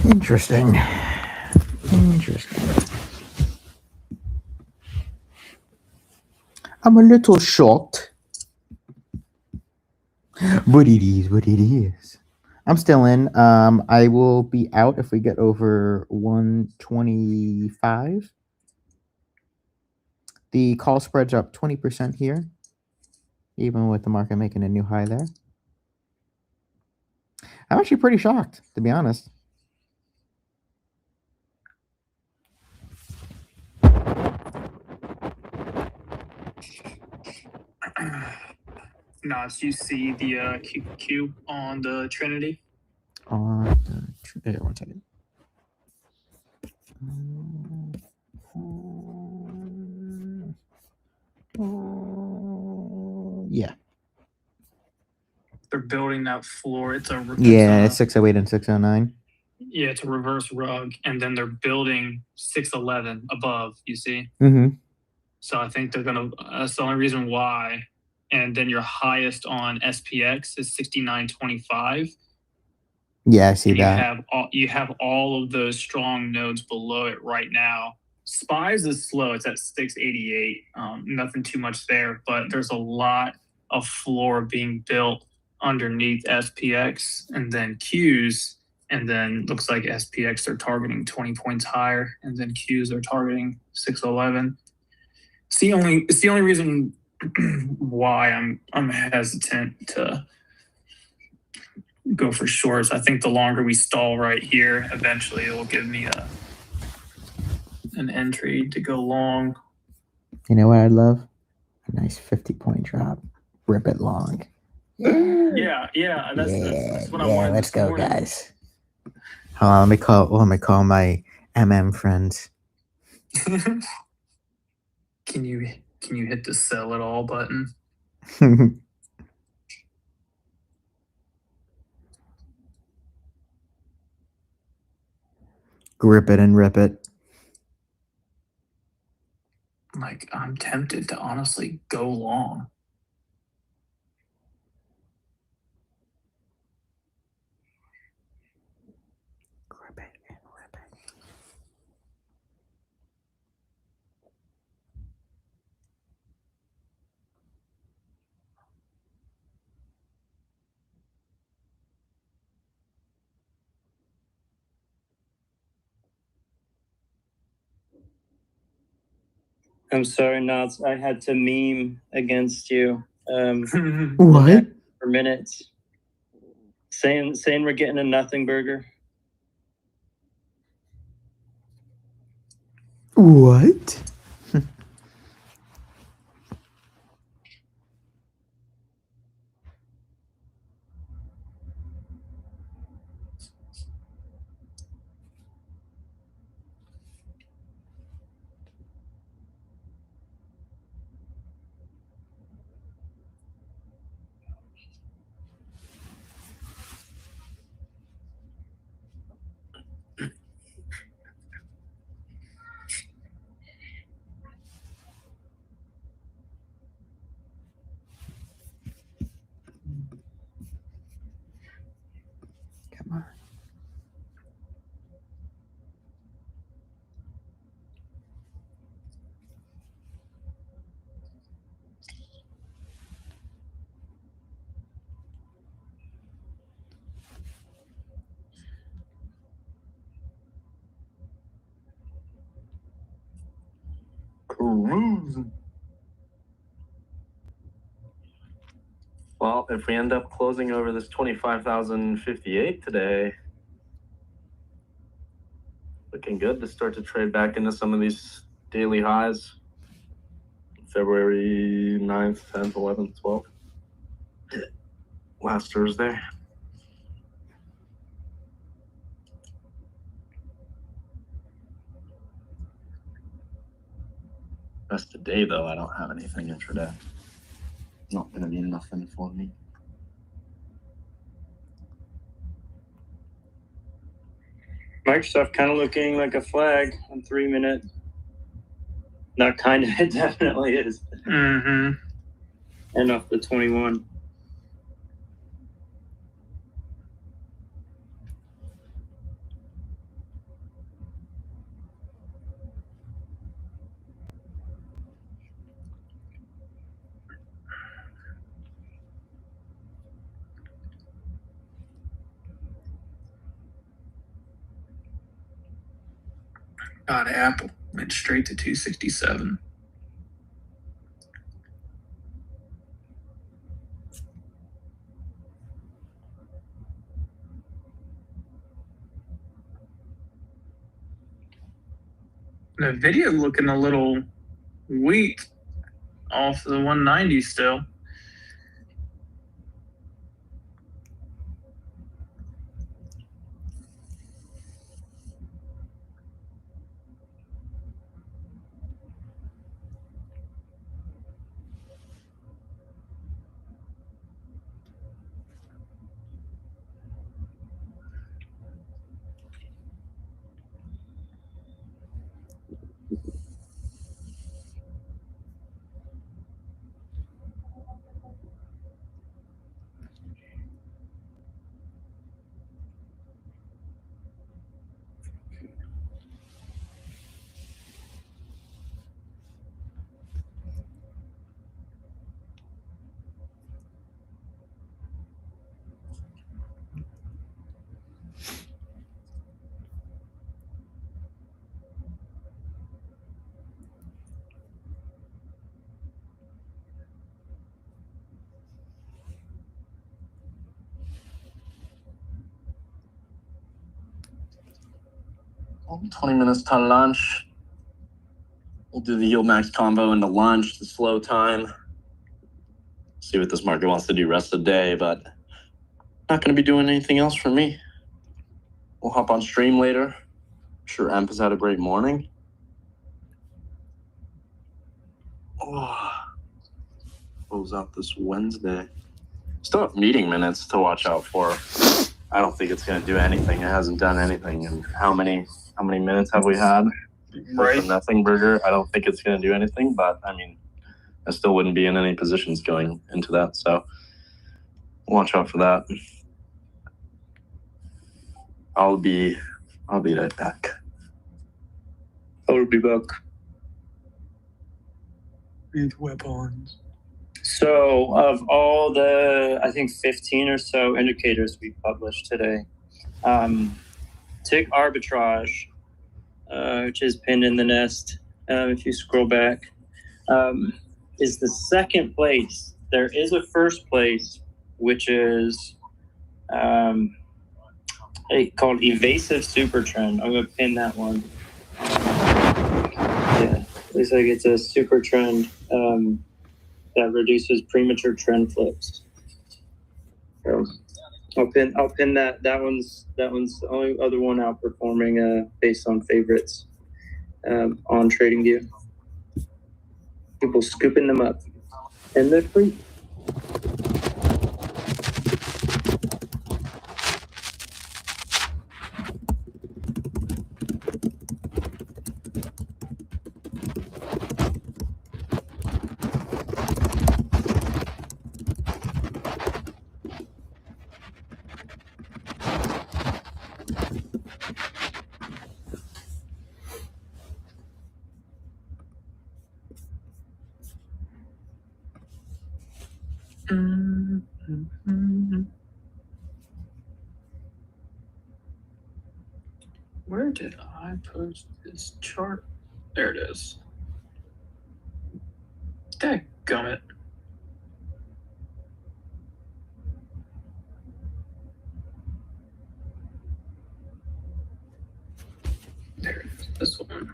Interesting. Interesting. I'm a little shocked. But it is what it is. I'm still in. I will be out if we get over 125. The call spread's up 20% here, even with the market making a new high there. I'm actually pretty shocked, to be honest. Nas, you see the QQQ on the Trinity? On the, one second. Yeah. They're building that floor. It's a Yeah, 608 and 609. yeah, it's a reverse rug, and then they're building 611 above. You see, Mm-hmm. so I think they're gonna. That's the only reason why. And then your highest on SPX is 69.25. Yeah, I see and that. You have all of those strong nodes below it right now. Spies is slow. It's at 688. Nothing too much there, but there's a lot of floor being built underneath SPX and then Qs. And then looks like SPX are targeting 20 points higher, and then Qs are targeting 611. It's the only reason why I'm hesitant to go for shorts. I think the longer we stall right here, eventually it will give me an entry to go long. You know what I'd love? A nice 50-point drop. Rip it long. Yeah. That's what I wanted. Let's this go, morning. guys. Hold on, let me call my MM friends. Can you hit the sell it all button? Grip it and rip it. Like, I'm tempted to honestly go long. Grip it and rip it. I'm sorry, Knots. I had to meme against you. What? For minutes. Saying we're getting a nothing burger. What? Come on. Cruising. Well, if we end up closing over this 25,058 today, looking good to start to trade back into some of these daily highs. February 9th, 10th, 11th, 12th. Last Thursday. Rest of the day, though, I don't have anything intraday. Not going to be nothing for me. Microsoft kind of looking like a flag on 3 minute. Not kind of, it definitely is. Mm-hmm. And off the 21. God, Apple went straight to 267. The video looking a little weak off the 190 still. Well, 20 minutes to lunch. We'll do the yield max combo into lunch, the slow time. See what this market wants to do rest of the day, but not going to be doing anything else for me. We'll hop on stream later. I'm sure Emp has had a great morning. Close out this Wednesday. Still have meeting minutes to watch out for. I don't think it's going to do anything. It hasn't done anything. And how many minutes have we had? Right. For nothing burger. I don't think it's going to do anything, but I mean, I still wouldn't be in any positions going into that. So watch out for that. I'll be right back. I'll be back. With weapons. So, of all the, I think 15 or so indicators we published today, tick arbitrage, which is pinned in the nest, if you scroll back, is the second place. There is a first place, which is called evasive super trend. I'm going to pin that one. Yeah, looks like it's a super trend that reduces premature trend flips. So I'll pin that. That one's the only other one outperforming based on favorites on TradingView. People scooping them up, and they're free. Where did I post this chart? There it is. Dadgummit. There it is. This one.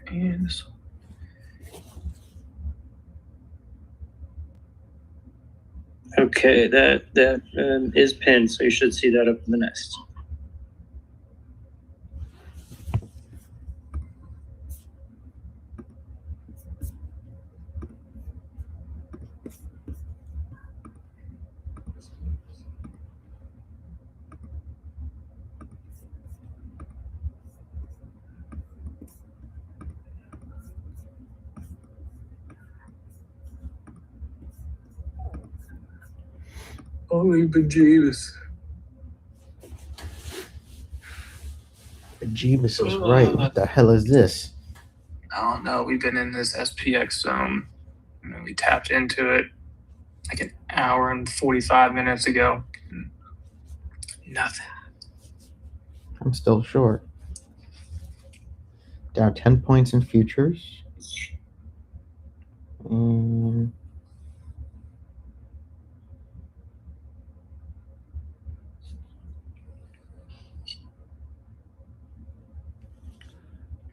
And this one. Okay, that is pinned, so you should see that up in the nest. Holy bejeebus. Jeebus is right. What the hell is this? I don't know. We've been in this SPX zone. We tapped into it like an hour and 45 minutes ago. Nothing. I'm still short. Down 10 points in futures.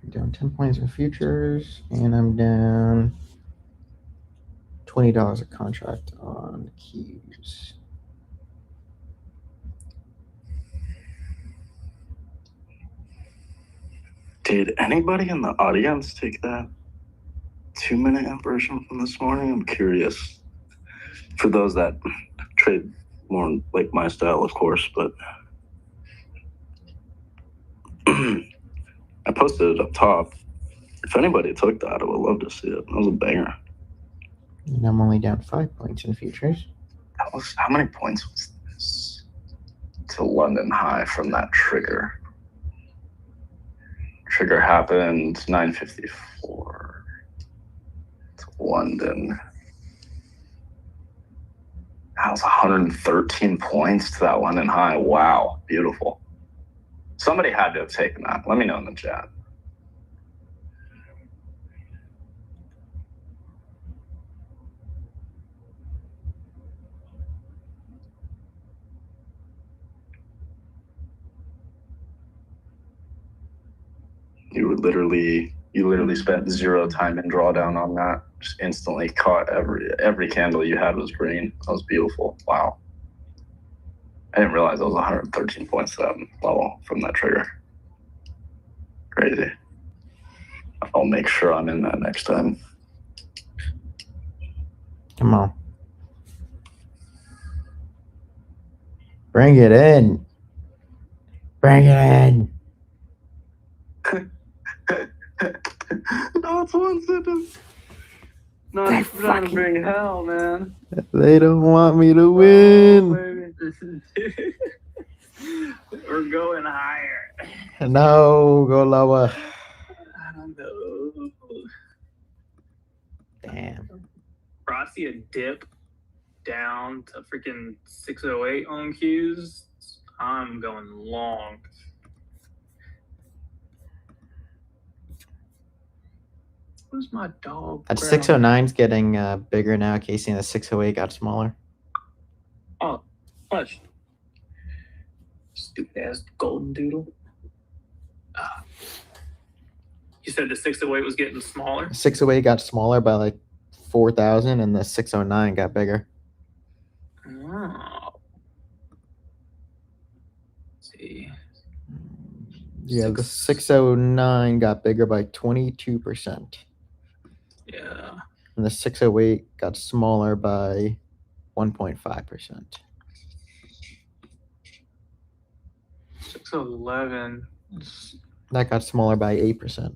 Down 10 points in futures, and I'm down $20 a contract on Qs. Did anybody in the audience take that 2-minute inversion from this morning? I'm curious. For those that trade more like my style, of course, but I posted it up top. If anybody took that, I would love to see it. That was a banger. And I'm only down 5 points in futures. How many points was this to London high from that trigger? Trigger happened 9:54 to London. That was 113 points to that London high. Wow, beautiful. Somebody had to have taken that. Let me know in the chat. You literally spent 0 time in drawdown on that. Just instantly caught every candle you had was green. That was beautiful. Wow. I didn't realize it was 113 points to that level from that trigger. Crazy. I'll make sure I'm in that next time. Come on. Bring it in. Bring it in. No, it's one sentence. No, They it's trying to bring hell, man. They don't want me to win. We're going higher. No, go lower. I don't know. Damn. I see a dip down to freaking 608 on Qs. I'm going long. Where's my dog? That 609's getting bigger now. Casey, and the 608 got smaller. Oh, hush. Stupid ass golden doodle. You said the 608 was getting smaller? 608 got smaller by like 4,000, and the 609 got bigger. Oh. Let's see. Yeah, the 609 got bigger by 22%. Yeah. And the 608 got smaller by 1.5%. 611. That got smaller by 8%.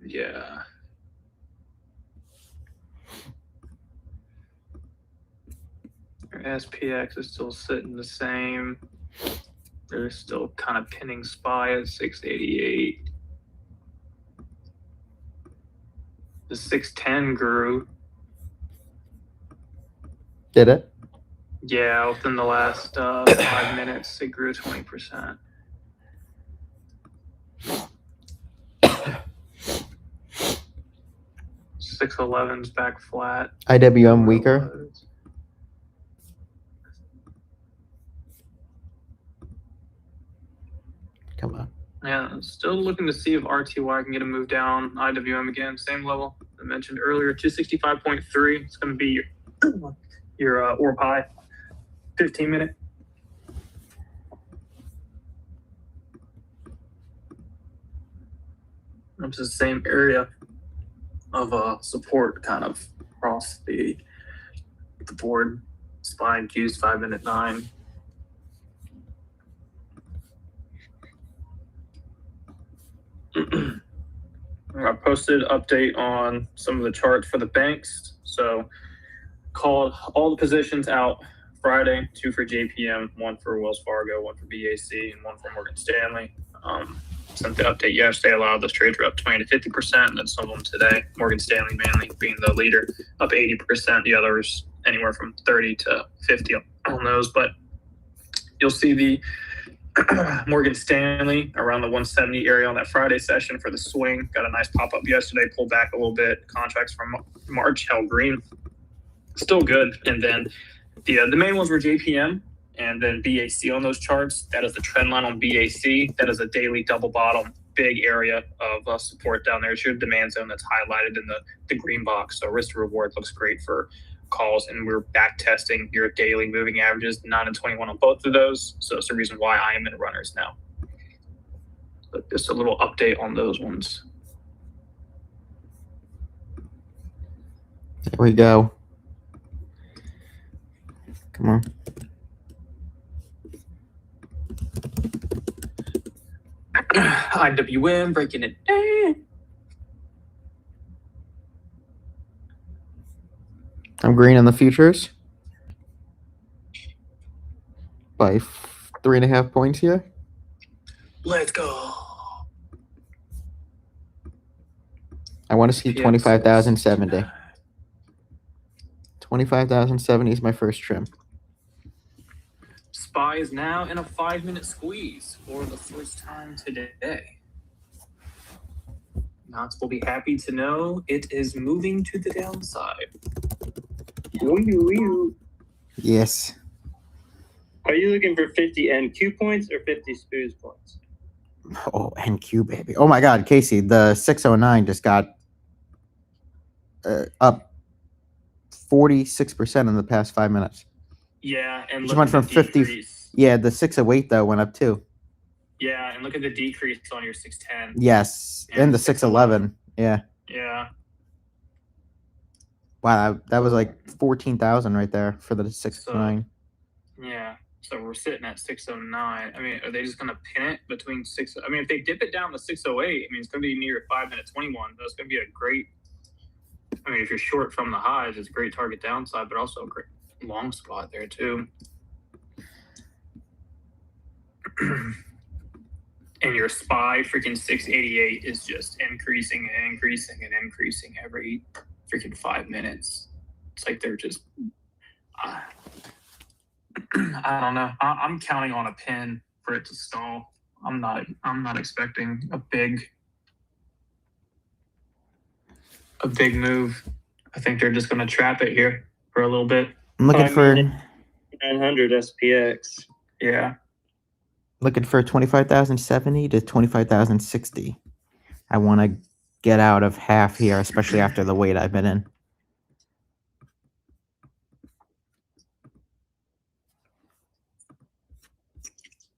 Yeah. Your SPX is still sitting the same. They're still kind of pinning SPY at 688. The 610 grew. Did it? Yeah, within the last 5 minutes, it grew 20%. $611's back flat. IWM weaker. Come on. Yeah, still looking to see if RTY can get a move down. IWM again, same level I mentioned earlier, 265.3. It's going to be your orb high, 15-minute. It's the same area of support kind of across the board. SPY and Qs 5-minute 9. I posted an update on some of the charts for the banks. So called all the positions out Friday, 2 for JPM, 1 for Wells Fargo, 1 for BAC, and 1 for Morgan Stanley. Sent the update yesterday. A lot of those trades were up 20 to 50%, and then some of them today. Morgan Stanley mainly being the leader, up 80%. The others anywhere from 30 to 50 on those. But you'll see the Morgan Stanley around the 170 area on that Friday session for the swing. Got a nice pop up yesterday, pulled back a little bit. Contracts from March held green, still good. And then the main ones were JPM and then BAC on those charts. That is the trend line on BAC. That is a daily double bottom, big area of support down there. It's your demand zone that's highlighted in the green box. So risk to reward looks great for calls, and we're back testing your daily moving averages 9 and 21 on both of those. So it's the reason why I am in runners now. But just a little update on those ones. There we go. Come on. IWM breaking it down. I'm green on the futures by 3.5 points here. Let's go. I want to see 25,070. 25,070 is my first trim. SPY is now in a 5-minute squeeze for the first time today. Knots will be happy to know it is moving to the downside. Yes. Are you looking for 50 NQ points or 50 SPOOS points? Oh, NQ, baby. Oh, my God, Casey, the 609 just got up 46% in the past 5 minutes. Yeah, and Just look went at from the 50 decrease. Yeah, the 608, though, went up too. Yeah, and look at the decrease on your 610. Yes, and the 611. Yeah. Yeah. Wow, that was like 14,000 right there for the 609. Yeah. So we're sitting at 609. I mean, are they just going to pin it between 6? I mean, if they dip it down to 608, I mean, it's going to be near 5-minute 21. That's going to be a great. I mean, if you're short from the highs, it's a great target downside, but also a great long spot there too. And your SPY freaking 688 is just increasing and increasing and increasing every freaking 5 minutes. It's like they're just. I don't know. I'm counting on a pin for it to stall. I'm not expecting a big move. I think they're just going to trap it here for a little bit. I'm looking for 900 SPX. Yeah. Looking for 25,070 to 25,060. I want to get out of half here, especially after the weight I've been in.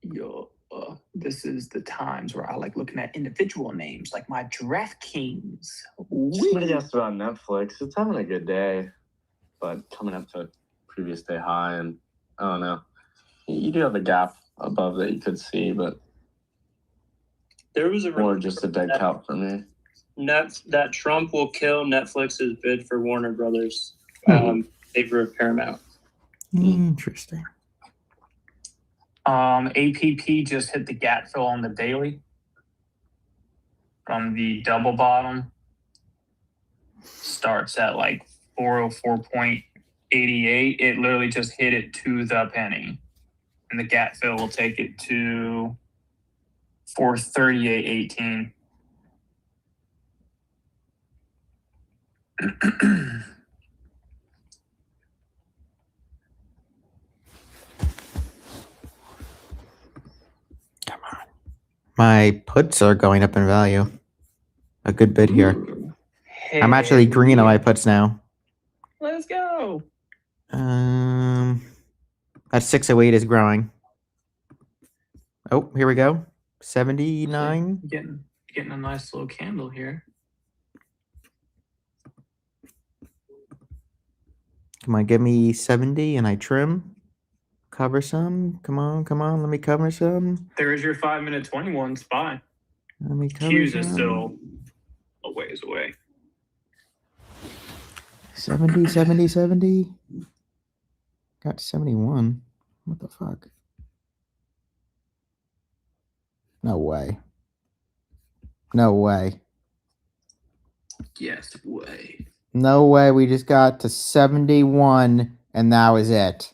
Yo, this is the times where I like looking at individual names, like my DraftKings. Somebody asked about Netflix. It's having a good day, but coming up to a previous day high, and I don't know. You do have a gap above that you could see, but There was a more just a dead count for me. that Trump will kill Netflix's bid for Warner Brothers favor of Paramount. Interesting. APP just hit the gap fill on the daily from the double bottom. Starts at like 404.88. It literally just hit it to the penny. And the gap fill will take it to 438.18. Come on. My puts are going up in value. A good bid here. I'm actually green on my puts now. Let's go. That 608 is growing. Oh, here we go. 79. Getting a nice little candle here. Come on, give me 70 and I trim. Cover some. Come on. Let me cover some. There's your 5-minute 21 SPY. Let me cover Q's some. is still a ways away. 70. Got 71. What the fuck? No way. Yes, way. No way. We just got to 71 and that was it.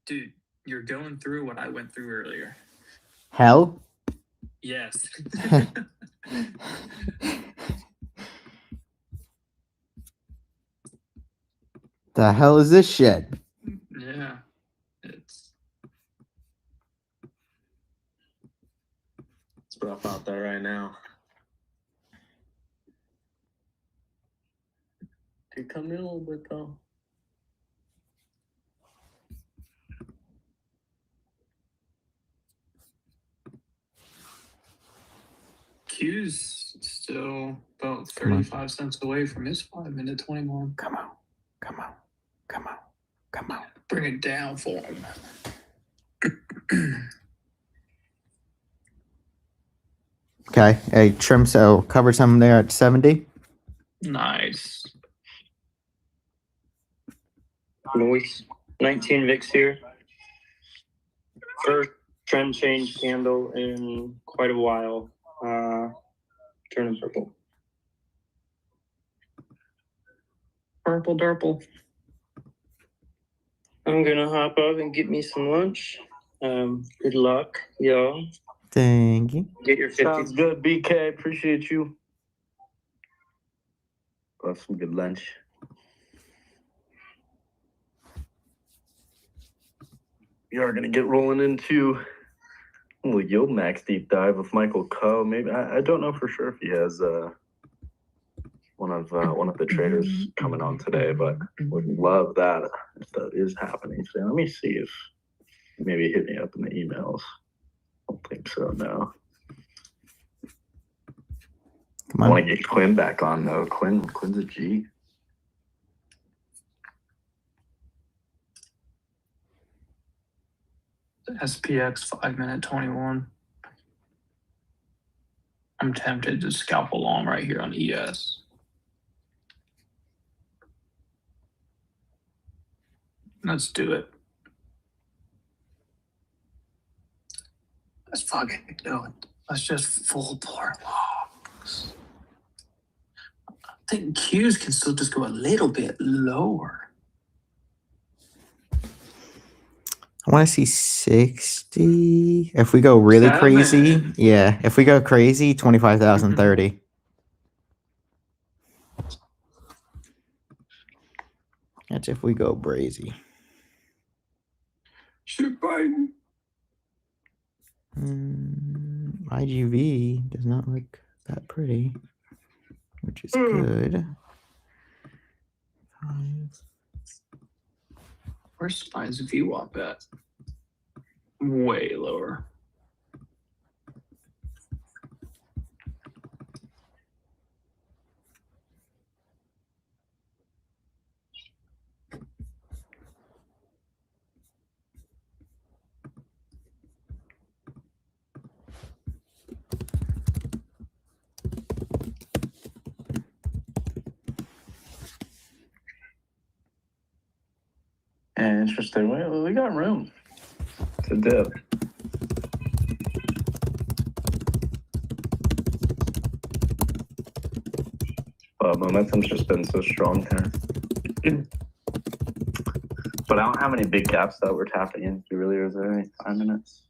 Dude, You're going through what I went through earlier. Hell? Yes. The hell is this shit? Yeah. It's rough out there right now. Could come in a little bit though. Q's still about Come on. 35 cents away from his 5 minute 21. Come on. Come on. Come on. Come on. Bring it down for him. Okay. Hey, trim so cover some there at 70. Nice. Noise. 19 VIX here. First trend change candle in quite a while. Turning purple. Purple Durple. I'm gonna hop up and get me some lunch. Good luck, y'all. Thank you. Get your 50. Sounds good, BK. Appreciate you. Have some good lunch. We are gonna get rolling into a little Yield Max deep dive with Michael Coe. Maybe I don't know for sure if he has one of the traders coming on today, but would love that if that is happening today. Let me see if maybe hit me up in the emails. I don't think so. No. Come I on. want to get Quinn back on though. Quinn's a G. SPX 5 minute 21. I'm tempted to scalp along right here on ES. Let's do it. Let's fucking do it. Let's just full bore longs. I think Q's can still just go a little bit lower. I want to see 60. If we go really crazy, Seven. yeah. If we go crazy, 25,000, 30. That's if we go brazy. Shoot Biden. IGV does not look that pretty, which is good. Where's Spine's VWAP at? Way lower. Yeah, interesting. We got room to dip. Momentum's just been so strong here. But I don't have any big gaps that we're tapping into really. Is there any 5 minutes?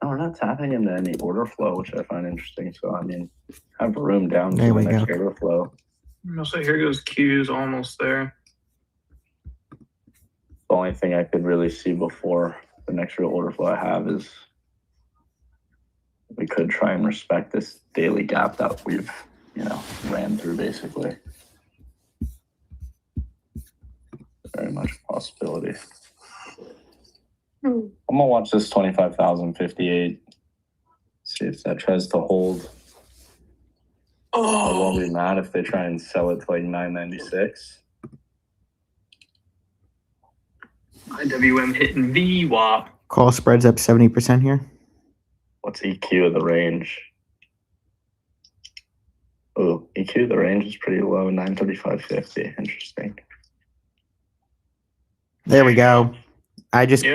No, we're not tapping into any order flow, which I find interesting. So, I mean, have room down There to we the next go. order flow. So here goes Q's almost there. The only thing I could really see before the next real order flow I have is we could try and respect this daily gap that we've, ran through basically. Very much a possibility. I'm gonna watch this 25,058. See if that tries to hold. I won't be mad if they try and sell it to like 996. IWM hitting VWAP. Call spreads up 70% here. What's EQ of the range? Oh, EQ of the range is pretty low, 935.50. Interesting. There we go. I just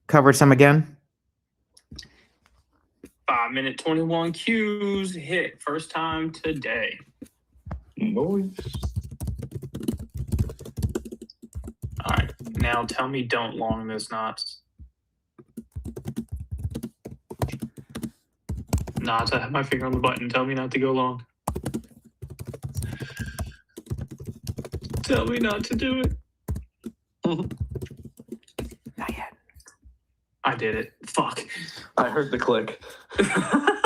covered some again. 5 minute 21 Q's hit first time today. Noise. All right, Now tell me don't long this knots. Knots, I have my finger on the button. Tell me not to go long. Tell me not to do it. Not yet. I did it. Fuck. I heard the click. I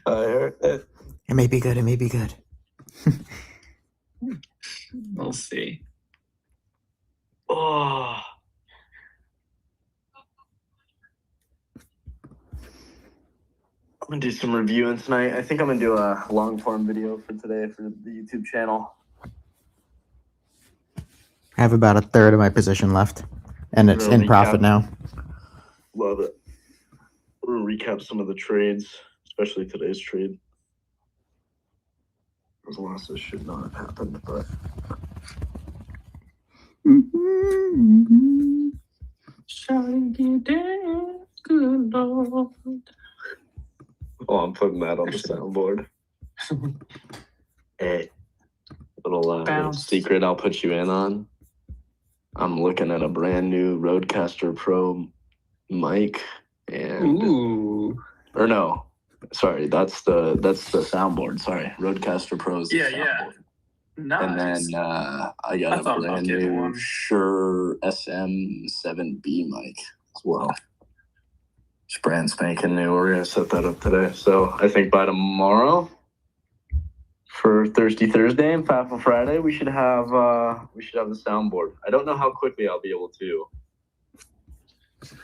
heard it. It may be good. It may be good. We'll see. Oh. I'm gonna do some reviewing tonight. I think I'm gonna do a long form video for today for the YouTube channel. I have about a third of my position left, and it's in profit now. Love it. We're gonna recap some of the trades, especially today's trade. Those losses should not have happened, but Good Lord. oh, I'm putting that on the soundboard. Hey, little Bounce. secret I'll put you in on. I'm looking at a brand new Rodecaster Pro mic, and Ooh. or no, sorry, that's the soundboard. Sorry, Rodecaster Pro's the Yeah, soundboard. yeah. Nice. And then I I got a thought about brand getting new one. Shure SM7B mic as well. It's brand spanking new. We're gonna set that up today. So I think by tomorrow, for Thursday and Faffle Friday, we should have the soundboard. I don't know how quickly I'll be able to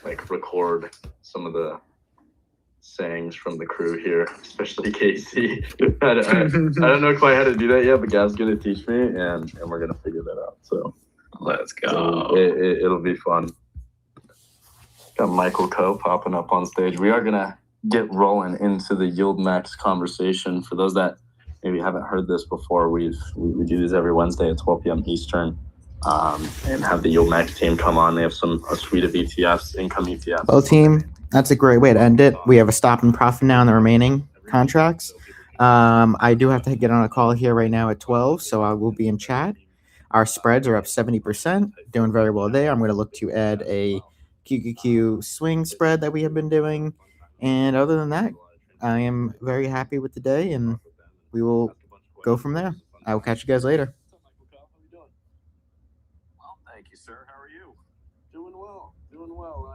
like record some of the sayings from the crew here, especially Casey. I don't know quite how to do that yet, but Gav's gonna teach me, and we're gonna figure that out. So Let's go. so it'll be fun. Got Michael Coe popping up on stage. We are gonna get rolling into the Yield Max conversation. For those that maybe haven't heard this before, we do these every Wednesday at 12 p.m. Eastern, and have the Yield Max team come on. They have a suite of ETFs, income ETFs. Well, team, that's a great way to end it. We have a stop and profit now on the remaining contracts. I do have to get on a call here right now at 12, so I will be in chat. Our spreads are up 70%, doing very well there. I'm going to look to add a QQQ swing spread that we have been doing. And other than that, I am very happy with the day, and we will go from there. I will catch you guys later. Well, thank you, sir. How are you? Doing well. Doing well.